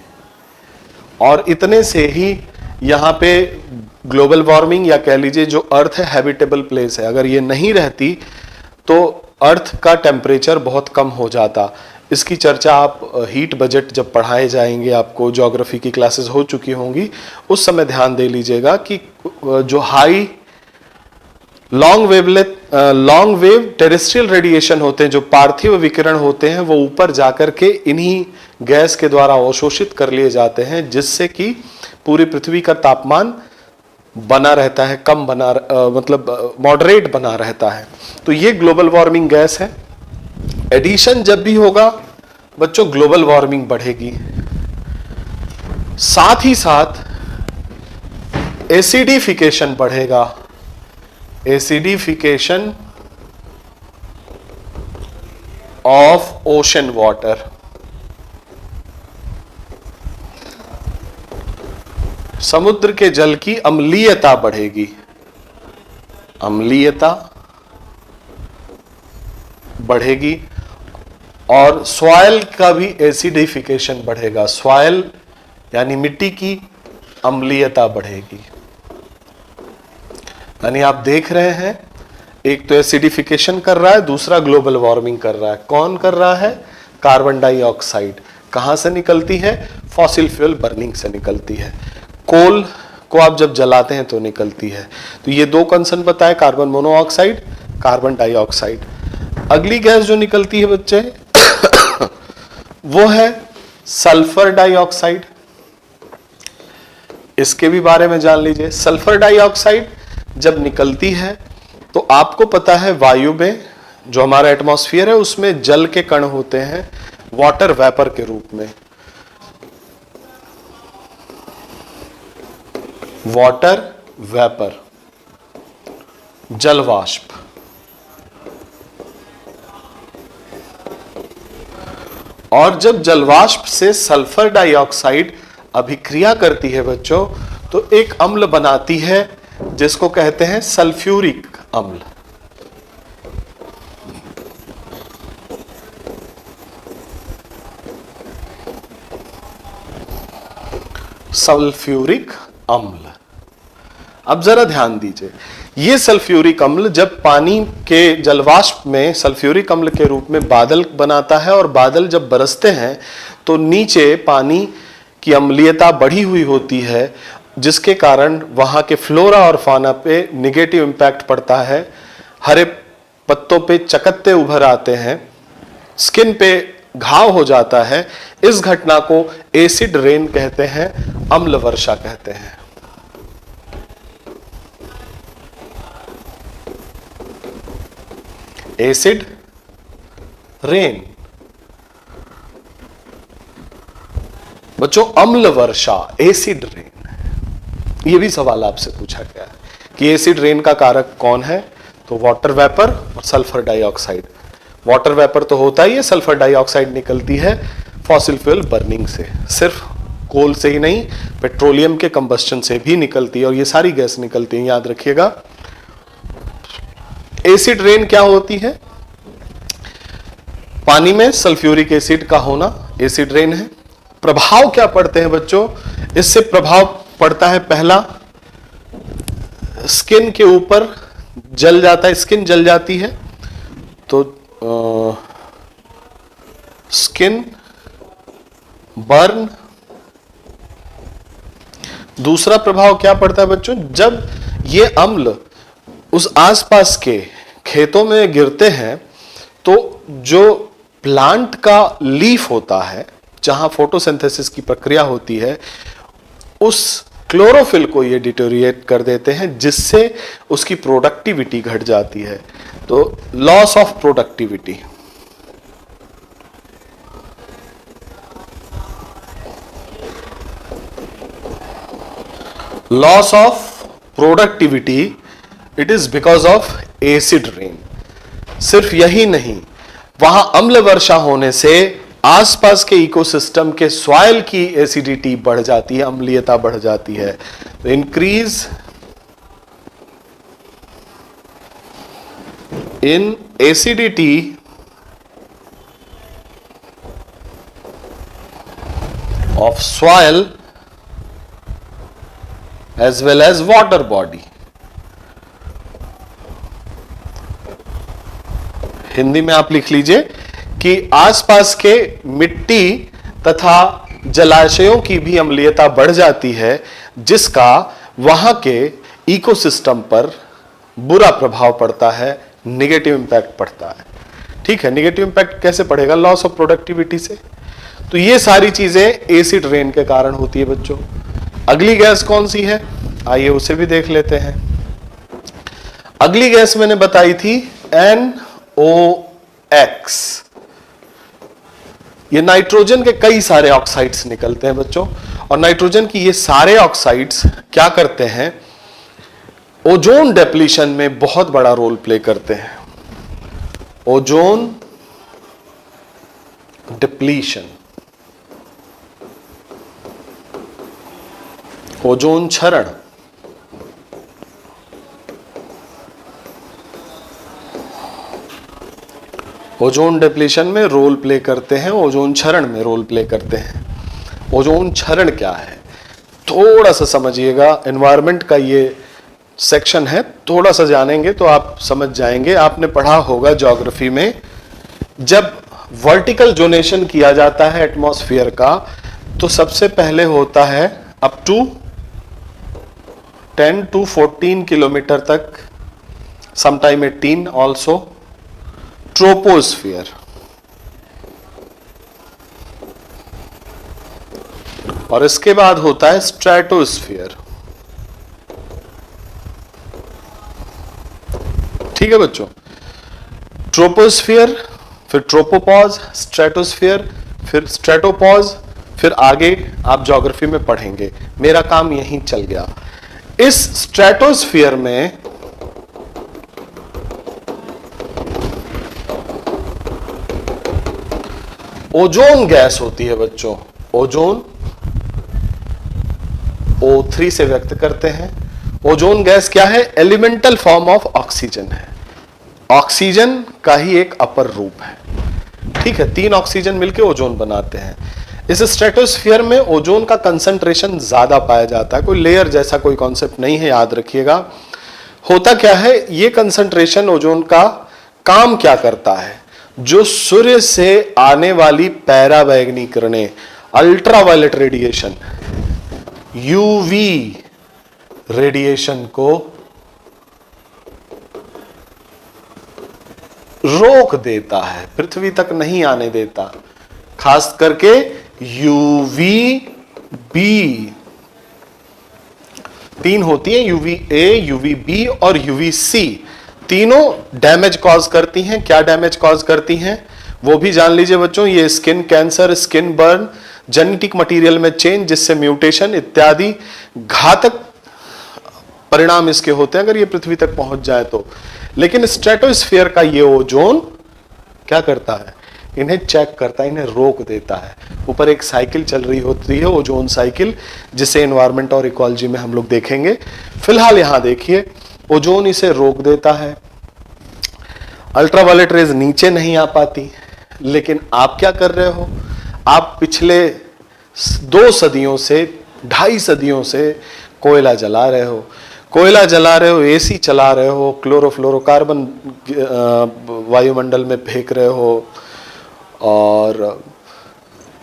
A: और इतने से ही यहाँ पे ग्लोबल वार्मिंग, या कह लीजिए जो अर्थ है हैबिटेबल प्लेस है। अगर ये नहीं रहती तो अर्थ का टेम्परेचर बहुत कम हो जाता। इसकी चर्चा आप हीट बजट जब पढ़ाए जाएंगे, आपको ज्योग्राफी की क्लासेस हो चुकी होंगी, उस समय ध्यान दे लीजिएगा कि जो high long wave terrestrial radiation होते हैं, जो पार्थिव विकिरण होते हैं, वो ऊपर जाकर के इन्हीं गैस के द्वारा अवशोषित कर लिए जाते हैं, जिससे कि पूरी पृथ्वी का तापमान बना रहता है, कम बना मतलब मॉडरेट बना रहता है। तो ये ग्लोबल वार्मिंग गैस है। एडिशन जब भी होगा बच्चों, ग्लोबल वार्मिंग बढ़ेगी। साथ ही साथ एसिडिफिकेशन बढ़ेगा। Acidification of ocean water. समुद्र के जल की अम्लीयता बढ़ेगी। अम्लीयता बढ़ेगी, और सॉइल का भी एसिडिफिकेशन बढ़ेगा। सॉइल यानी मिट्टी की अम्लीयता बढ़ेगी। यानी आप देख रहे हैं, एक तो एसिडिफिकेशन कर रहा है, दूसरा ग्लोबल वार्मिंग कर रहा है। कौन कर रहा है? Carbon dioxide. कहां से निकलती है? फॉसिल फ्यूल बर्निंग से निकलती है। कोल को आप जब जलाते हैं तो निकलती है। तो ये दो कंसर्न बताए, कार्बन मोनोऑक्साइड, कार्बन डाइऑक्साइड। अगली गैस जो निकलती है बच्चे वो है सल्फर डाइऑक्साइड। इसके भी बारे में जान लीजिए। सल्फर डाइऑक्साइड जब निकलती है तो आपको पता है वायु में जो हमारा एटमॉस्फेयर है उसमें जल के कण होते हैं वाटर वेपर के रूप में। वाटर वेपर, जल वाष्प। और जब जलवाष्प से सल्फर डाइऑक्साइड अभिक्रिया करती है बच्चों, तो एक अम्ल बनाती है जिसको कहते हैं सल्फ्यूरिक अम्ल। सल्फ्यूरिक अम्ल। अब जरा ध्यान दीजिए, ये सल्फ्यूरिक अम्ल जब पानी के जलवाष्प में सल्फ्यूरिक अम्ल के रूप में बादल बनाता है, और बादल जब बरसते हैं तो नीचे पानी की अम्लीयता बढ़ी हुई होती है, जिसके कारण वहां के फ्लोरा और फाना पे निगेटिव इंपैक्ट पड़ता है। हरे पत्तों पे चकत्ते उभर आते हैं, स्किन पे घाव हो जाता है। इस घटना को एसिड रेन कहते हैं, अम्ल वर्षा कहते हैं। Acid rain. बच्चों अम्ल वर्षा, एसिड रेन, ये भी सवाल आपसे पूछा गया है कि एसिड रेन का कारक कौन है? तो वाटर वेपर और सल्फर डाइऑक्साइड। वाटर वेपर तो होता ही है, सल्फर डाइऑक्साइड निकलती है फॉसिल फ्यूल बर्निंग से। सिर्फ कोल से ही नहीं, पेट्रोलियम के कंबस्टन से भी निकलती है, और ये सारी गैस निकलती है, याद रखिएगा। एसिड रेन क्या होती है? पानी में सल्फ्यूरिक एसिड का होना एसिड रेन है। प्रभाव क्या पड़ते हैं बच्चों? इससे प्रभाव पड़ता है, पहला स्किन के ऊपर जल जाता है, स्किन जल जाती है, तो स्किन बर्न। दूसरा प्रभाव क्या पड़ता है बच्चों? जब ये अम्ल उस आसपास के खेतों में गिरते हैं तो जो प्लांट का लीफ होता है, जहां फोटोसिंथेसिस की प्रक्रिया होती है, उस क्लोरोफिल को ये डिटोरिएट कर देते हैं, जिससे उसकी प्रोडक्टिविटी घट जाती है। तो loss of productivity, loss of productivity, it is because of acid rain. सिर्फ यही नहीं, वहां अम्ल वर्षा होने से आसपास के इकोसिस्टम के सॉइल की एसिडिटी बढ़ जाती है, अम्लीयता बढ़ जाती है। तो increase in acidity of soil as well as water body. Hindi में आप लिख लीजिए कि आसपास के मिट्टी तथा जलाशयों की भी अम्लीयता बढ़ जाती है, जिसका वहां के इकोसिस्टम पर बुरा प्रभाव पड़ता है, नेगेटिव इंपैक्ट पड़ता है। ठीक है, नेगेटिव इंपैक्ट कैसे पड़ेगा? लॉस ऑफ प्रोडक्टिविटी से। तो ये सारी चीजें एसिड रेन के कारण होती है बच्चों। अगली गैस कौन सी है, आइए उसे भी देख लेते हैं। अगली गैस मैंने बताई थी NOx। ये नाइट्रोजन के कई सारे ऑक्साइड्स निकलते हैं बच्चों, और नाइट्रोजन की ये सारे ऑक्साइड्स क्या करते हैं? ओजोन डिप्लीशन में बहुत बड़ा रोल प्ले करते हैं। ओजोन डिप्लीशन, ओजोन क्षरण, ओजोन डिप्लीशन में रोल प्ले करते हैं, ओजोन क्षरण में रोल प्ले करते हैं। ओजोन क्षरण क्या है? थोड़ा सा समझिएगा, एनवायरनमेंट का ये सेक्शन है, थोड़ा सा जानेंगे तो आप समझ जाएंगे। आपने पढ़ा होगा ज्योग्राफी में, जब वर्टिकल जोनेशन किया जाता है एटमॉस्फेयर का, तो सबसे पहले होता है अप टू 10 to 14 किलोमीटर तक, समटाइम 18 ऑल्सो, ट्रोपोस्फियर, और इसके बाद होता है स्ट्रेटोस्फियर। ठीक है बच्चों, ट्रोपोस्फियर, फिर ट्रोपोपॉज, स्ट्रेटोस्फियर, फिर स्ट्रेटोपॉज, फिर आगे आप ज्योग्राफी में पढ़ेंगे। मेरा काम यहीं चल गया। इस स्ट्रेटोस्फियर में ओजोन गैस होती है बच्चों। ओजोन O3 से व्यक्त करते हैं। ओजोन गैस क्या है? एलिमेंटल फॉर्म ऑफ ऑक्सीजन है, ऑक्सीजन का ही एक अपर रूप है। ठीक है, 3 ऑक्सीजन मिलकर ओजोन बनाते हैं। इस स्ट्रेटोस्फियर में ओजोन का कंसंट्रेशन ज्यादा पाया जाता है। कोई लेयर जैसा कोई कॉन्सेप्ट नहीं है, याद रखिएगा। होता क्या है, ये कंसंट्रेशन ओजोन का काम क्या करता है? जो सूर्य से आने वाली पैराबैंगनी किरणें, अल्ट्रावायलेट रेडिएशन, यूवी रेडिएशन को रोक देता है, पृथ्वी तक नहीं आने देता। खास करके यूवी बी, 3 होती है, यूवी ए, यूवी बी और यूवी सी। तीनों डैमेज कॉज करती हैं। क्या डैमेज कॉज करती हैं वो भी जान लीजिए बच्चों। ये skin cancer, skin burn, genetic material में चेंज जिससे म्यूटेशन इत्यादि घातक परिणाम इसके होते हैं अगर ये पृथ्वी तक पहुंच जाए तो। लेकिन स्ट्रेटोस्फियर का ये ओजोन क्या करता है? इन्हें चेक करता है, इन्हें रोक देता है। ऊपर एक साइकिल चल रही होती है, ओजोन साइकिल, जिसे एनवायरमेंट और इकोलॉजी में हम लोग देखेंगे। फिलहाल यहां देखिए, ओजोन इसे रोक देता है, अल्ट्रावायलेट रेज नीचे नहीं आ पाती। लेकिन आप क्या कर रहे हो? आप पिछले 2 सदियों से, 2.5 सदियों से कोयला जला रहे हो, कोयला जला रहे हो, एसी चला रहे हो, क्लोरोफ्लोरोकार्बन वायुमंडल में फेंक रहे हो, और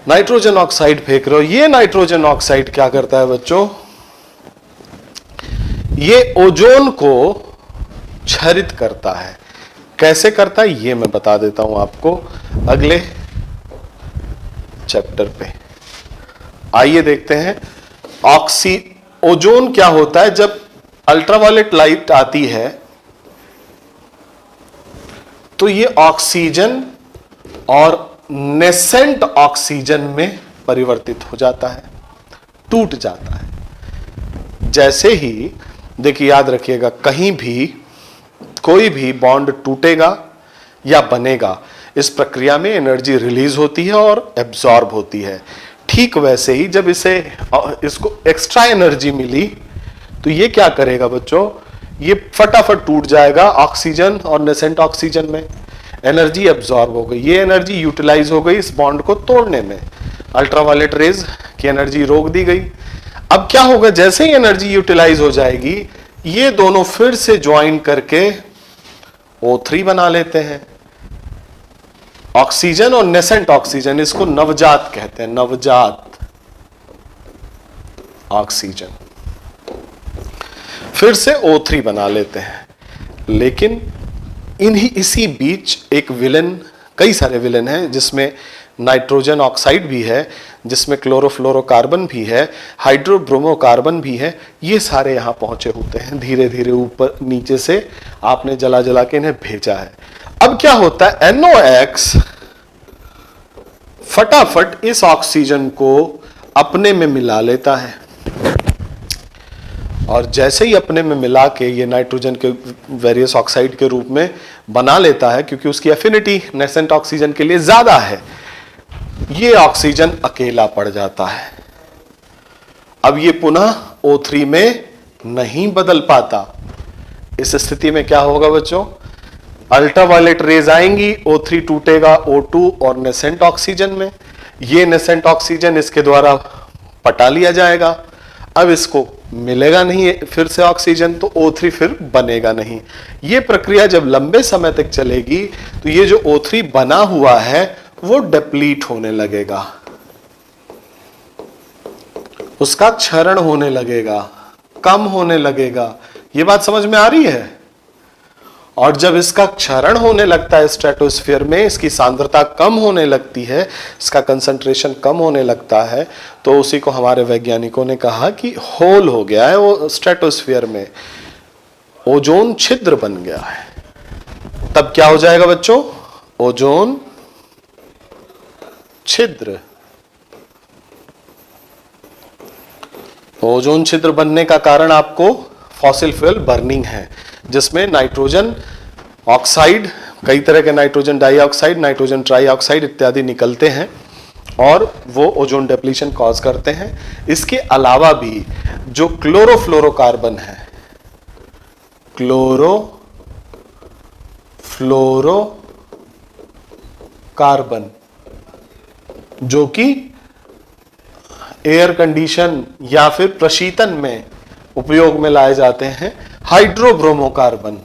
A: नाइट्रोजन ऑक्साइड फेंक रहे हो। ये नाइट्रोजन ऑक्साइड क्या करता है बच्चों? ये ओजोन को क्षरित करता है। कैसे करता है ये मैं बता देता हूं आपको अगले चैप्टर पे। आइए देखते हैं ओजोन क्या होता है। जब अल्ट्रावायलेट लाइट आती है तो ये ऑक्सीजन और नेसेंट ऑक्सीजन में परिवर्तित हो जाता है, टूट जाता है। जैसे ही देखिए, याद रखिएगा, कहीं भी कोई भी बॉन्ड टूटेगा या बनेगा, इस प्रक्रिया में एनर्जी रिलीज होती है और एब्जॉर्ब होती है। ठीक वैसे ही जब इसको एक्स्ट्रा एनर्जी मिली तो ये क्या करेगा बच्चों, ये फटाफट टूट जाएगा ऑक्सीजन और नेसेंट ऑक्सीजन में, एनर्जी एब्जॉर्ब हो गई, ये एनर्जी यूटिलाइज हो गई इस बॉन्ड को तोड़ने में, अल्ट्रावायलेट रेज की एनर्जी रोक दी गई। अब क्या होगा, जैसे ही एनर्जी यूटिलाइज हो जाएगी, ये दोनों फिर से ज्वाइन करके O3 बना लेते हैं। ऑक्सीजन और नेसेंट ऑक्सीजन, इसको नवजात कहते हैं, नवजात ऑक्सीजन, फिर से O3 बना लेते हैं। लेकिन इसी बीच एक विलेन, कई सारे विलेन हैं, जिसमें नाइट्रोजन ऑक्साइड भी है, जिसमें क्लोरोफ्लोरोकार्बन भी है, हाइड्रोब्रोमोकार्बन भी है। ये सारे यहां पहुंचे होते हैं, धीरे धीरे ऊपर नीचे से आपने जला जला के इन्हें भेजा है। अब क्या होता है, NOx फटाफट इस ऑक्सीजन को अपने में मिला लेता है, और जैसे ही अपने में मिला के ये नाइट्रोजन के वेरियस ऑक्साइड के रूप में बना लेता है, क्योंकि उसकी एफिनिटी नेसेंट ऑक्सीजन के लिए ज्यादा है, ये ऑक्सीजन अकेला पड़ जाता है। अब ये पुनः O3 में नहीं बदल पाता। इस स्थिति में क्या होगा बच्चों, अल्ट्रावायलेट रेज आएंगी, O3 टूटेगा O2 और नेसेंट ऑक्सीजन में, ये नेसेंट ऑक्सीजन इसके द्वारा पटा लिया जाएगा। अब इसको मिलेगा नहीं फिर से ऑक्सीजन, तो O3 फिर बनेगा नहीं। ये प्रक्रिया जब लंबे समय तक चलेगी तो ये जो O3 बना हुआ है वो डिप्लीट होने लगेगा, उसका क्षरण होने लगेगा, कम होने लगेगा। ये बात समझ में आ रही है? और जब इसका क्षरण होने लगता है स्ट्रेटोस्फीयर में, इसकी सांद्रता कम होने लगती है, इसका कंसंट्रेशन कम होने लगता है, तो उसी को हमारे वैज्ञानिकों ने कहा कि होल हो गया है वो स्ट्रेटोस्फीयर में, ओजोन छिद्र बन गया है। तब क्या हो जाएगा बच्चों, ओजोन छिद्र। ओजोन छिद्र बनने का कारण आपको फॉसिल फ्यूल बर्निंग है, जिसमें नाइट्रोजन ऑक्साइड, कई तरह के नाइट्रोजन डाइऑक्साइड, नाइट्रोजन ट्राइऑक्साइड इत्यादि निकलते हैं और वो ओजोन डिप्लीशन कॉज करते हैं। इसके अलावा भी जो क्लोरोफ्लोरोकार्बन है, क्लोरोफ्लोरोकार्बन, जो कि एयर कंडीशन या फिर प्रशीतन में उपयोग में लाए जाते हैं, हाइड्रोब्रोमोकार्बन,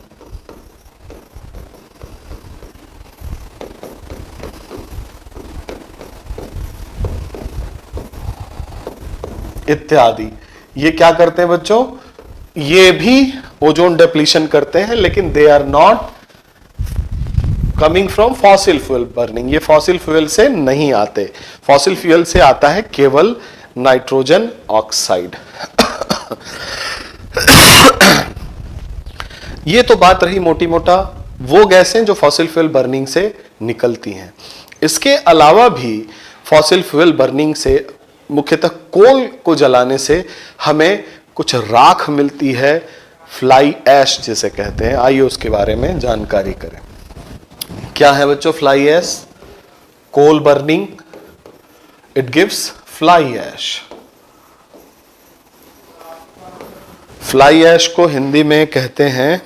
A: इत्यादि, ये क्या करते हैं बच्चों, ये भी ओजोन डिप्लीशन करते हैं, लेकिन they are not coming from fossil fuel burning. ये फॉसिल फ्यूल से नहीं आते, फॉसिल फ्यूल से आता है केवल नाइट्रोजन ऑक्साइड। ये तो बात रही मोटी मोटा वो गैसें जो फॉसिल फ्यूल बर्निंग से निकलती हैं। इसके अलावा भी फॉसिल फ्यूल बर्निंग से, मुख्यतः कोल को जलाने से हमें कुछ राख मिलती है, फ्लाई ऐश जिसे कहते हैं। आइए उसके बारे में जानकारी करें। क्या है बच्चों fly ash? Coal burning, it gives fly ash. Fly ash को हिंदी में कहते हैं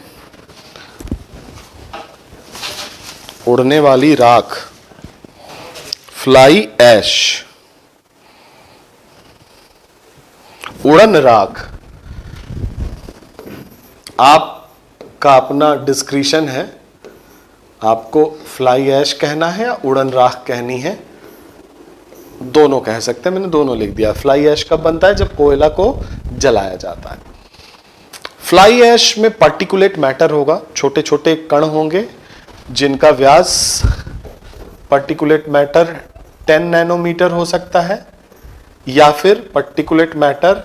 A: उड़ने वाली राख, फ्लाई ऐश, उड़न राख। आपका अपना डिस्क्रिशन है, आपको फ्लाई ऐश कहना है या उड़न राख कहनी है, दोनों कह सकते हैं, मैंने दोनों लिख दिया। फ्लाई ऐश कब बनता है? जब कोयला को जलाया जाता है। फ्लाई ऐश में पार्टिकुलेट मैटर होगा, छोटे छोटे कण होंगे, जिनका व्यास पार्टिकुलेट मैटर 10 नैनोमीटर हो सकता है या फिर पार्टिकुलेट मैटर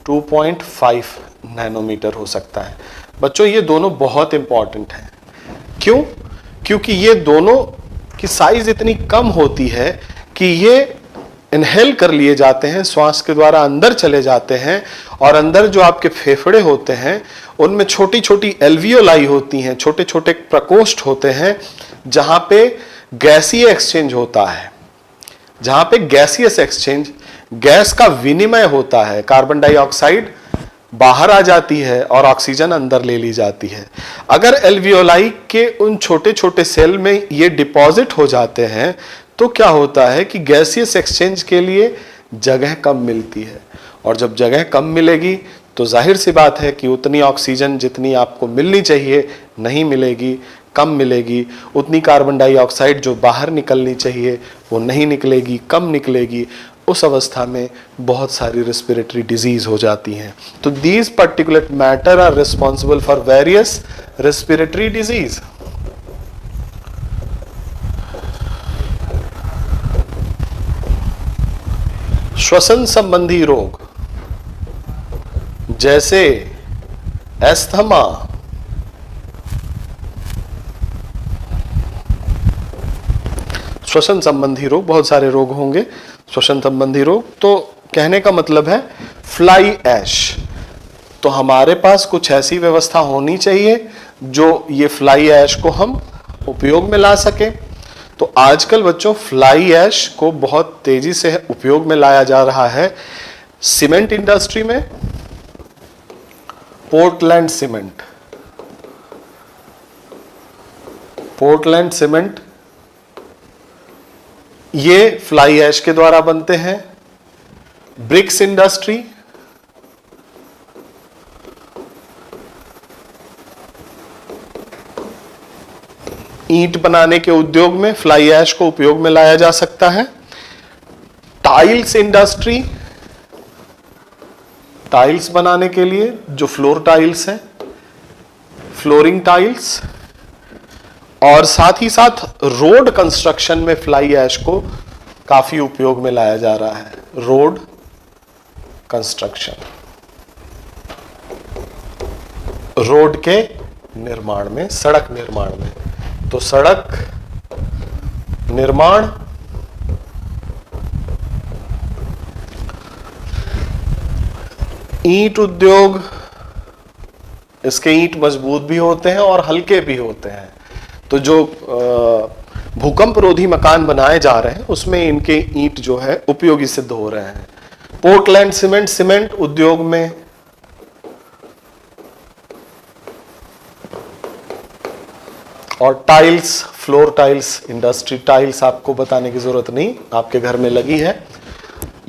A: 2.5 नैनोमीटर हो सकता है। बच्चों ये दोनों बहुत इंपॉर्टेंट हैं। क्यों? क्योंकि ये दोनों की साइज इतनी कम होती है कि ये इनहेल कर लिए जाते हैं, श्वास के द्वारा अंदर चले जाते हैं, और अंदर जो आपके फेफड़े होते हैं उनमें छोटी छोटी एल्वियोलाई होती हैं, छोटे छोटे प्रकोष्ठ होते हैं जहां पे गैसीय एक्सचेंज होता है, जहां पे गैसियस एक्सचेंज, गैस का विनिमय होता है। कार्बन डाइऑक्साइड बाहर आ जाती है और ऑक्सीजन अंदर ले ली जाती है। अगर एल्वियोलाई के उन छोटे छोटे सेल में ये डिपॉजिट हो जाते हैं तो क्या होता है कि गैसियस एक्सचेंज के लिए जगह कम मिलती है, और जब जगह कम मिलेगी तो जाहिर सी बात है कि उतनी ऑक्सीजन जितनी आपको मिलनी चाहिए नहीं मिलेगी, कम मिलेगी। उतनी कार्बन डाइऑक्साइड जो बाहर निकलनी चाहिए वो नहीं निकलेगी, कम निकलेगी। उस अवस्था में बहुत सारी रेस्पिरेटरी डिजीज हो जाती हैं। तो these particular matter are responsible for various respiratory disease. श्वसन संबंधी रोग जैसे एस्थमा, श्वसन संबंधी रोग, बहुत सारे रोग होंगे श्वसन संबंधी रोग। तो कहने का मतलब है फ्लाई ऐश। तो हमारे पास कुछ ऐसी व्यवस्था होनी चाहिए जो ये फ्लाई ऐश को हम उपयोग में ला सके। तो आजकल बच्चों फ्लाई ऐश को बहुत तेजी से उपयोग में लाया जा रहा है सीमेंट इंडस्ट्री में। पोर्टलैंड सीमेंट, पोर्टलैंड सीमेंट ये फ्लाई ऐश के द्वारा बनते हैं। ब्रिक्स इंडस्ट्री, ईंट बनाने के उद्योग में फ्लाई ऐश को उपयोग में लाया जा सकता है। टाइल्स इंडस्ट्री, टाइल्स बनाने के लिए जो फ्लोर टाइल्स हैं, फ्लोरिंग टाइल्स, और साथ ही साथ रोड कंस्ट्रक्शन में फ्लाई ऐश को काफी उपयोग में लाया जा रहा है। रोड कंस्ट्रक्शन, रोड के निर्माण में, सड़क निर्माण में। तो सड़क निर्माण, ईंट उद्योग, इसके ईंट मजबूत भी होते हैं और हल्के भी होते हैं। तो जो भूकंप रोधी मकान बनाए जा रहे हैं उसमें इनके ईंट जो है उपयोगी सिद्ध हो रहे हैं। पोर्टलैंड सीमेंट, सीमेंट उद्योग में, और tiles, floor tiles industry, tiles आपको बताने की जरूरत नहीं, आपके घर में लगी है।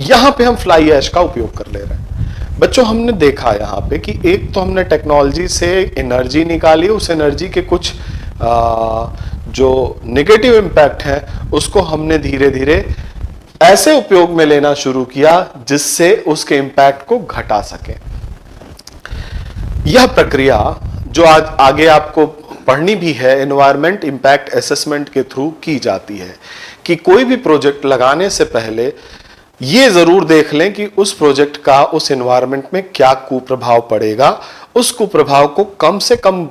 A: यहां पे हम फ्लाई ऐश का उपयोग कर ले रहे हैं। बच्चों हमने देखा यहां पे कि एक तो हमने टेक्नोलॉजी से एनर्जी निकाली, उस एनर्जी के कुछ जो नेगेटिव इम्पैक्ट है उसको हमने धीरे धीरे ऐसे उपयोग में लेना शुरू किया जिससे उसके इम्पैक्ट को घटा सके। यह प्रक्रिया जो आज आगे आपको पढ़नी भी है, एनवायरमेंट इंपैक्ट असेसमेंट के थ्रू की जाती है कि कोई भी प्रोजेक्ट लगाने से पहले ये जरूर देख लें कि उस प्रोजेक्ट का उस एनवायरमेंट में क्या कुप्रभाव पड़ेगा। उस कुप्रभाव को कम से कम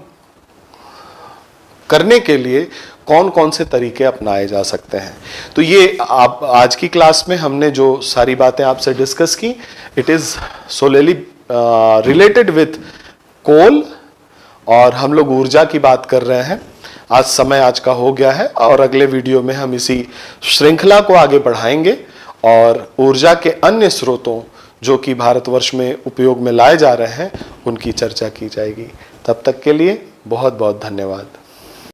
A: करने के लिए कौन कौन से तरीके अपनाए जा सकते हैं। तो ये आप आज की क्लास में हमने जो सारी बातें आपसे डिस्कस की, it is solely related with coal, और हम लोग ऊर्जा की बात कर रहे हैं। आज समय आज का हो गया है और अगले वीडियो में हम इसी श्रृंखला को आगे बढ़ाएंगे और ऊर्जा के अन्य स्रोतों जो कि भारतवर्ष में उपयोग में लाए जा रहे हैं उनकी चर्चा की जाएगी। तब तक के लिए बहुत बहुत धन्यवाद।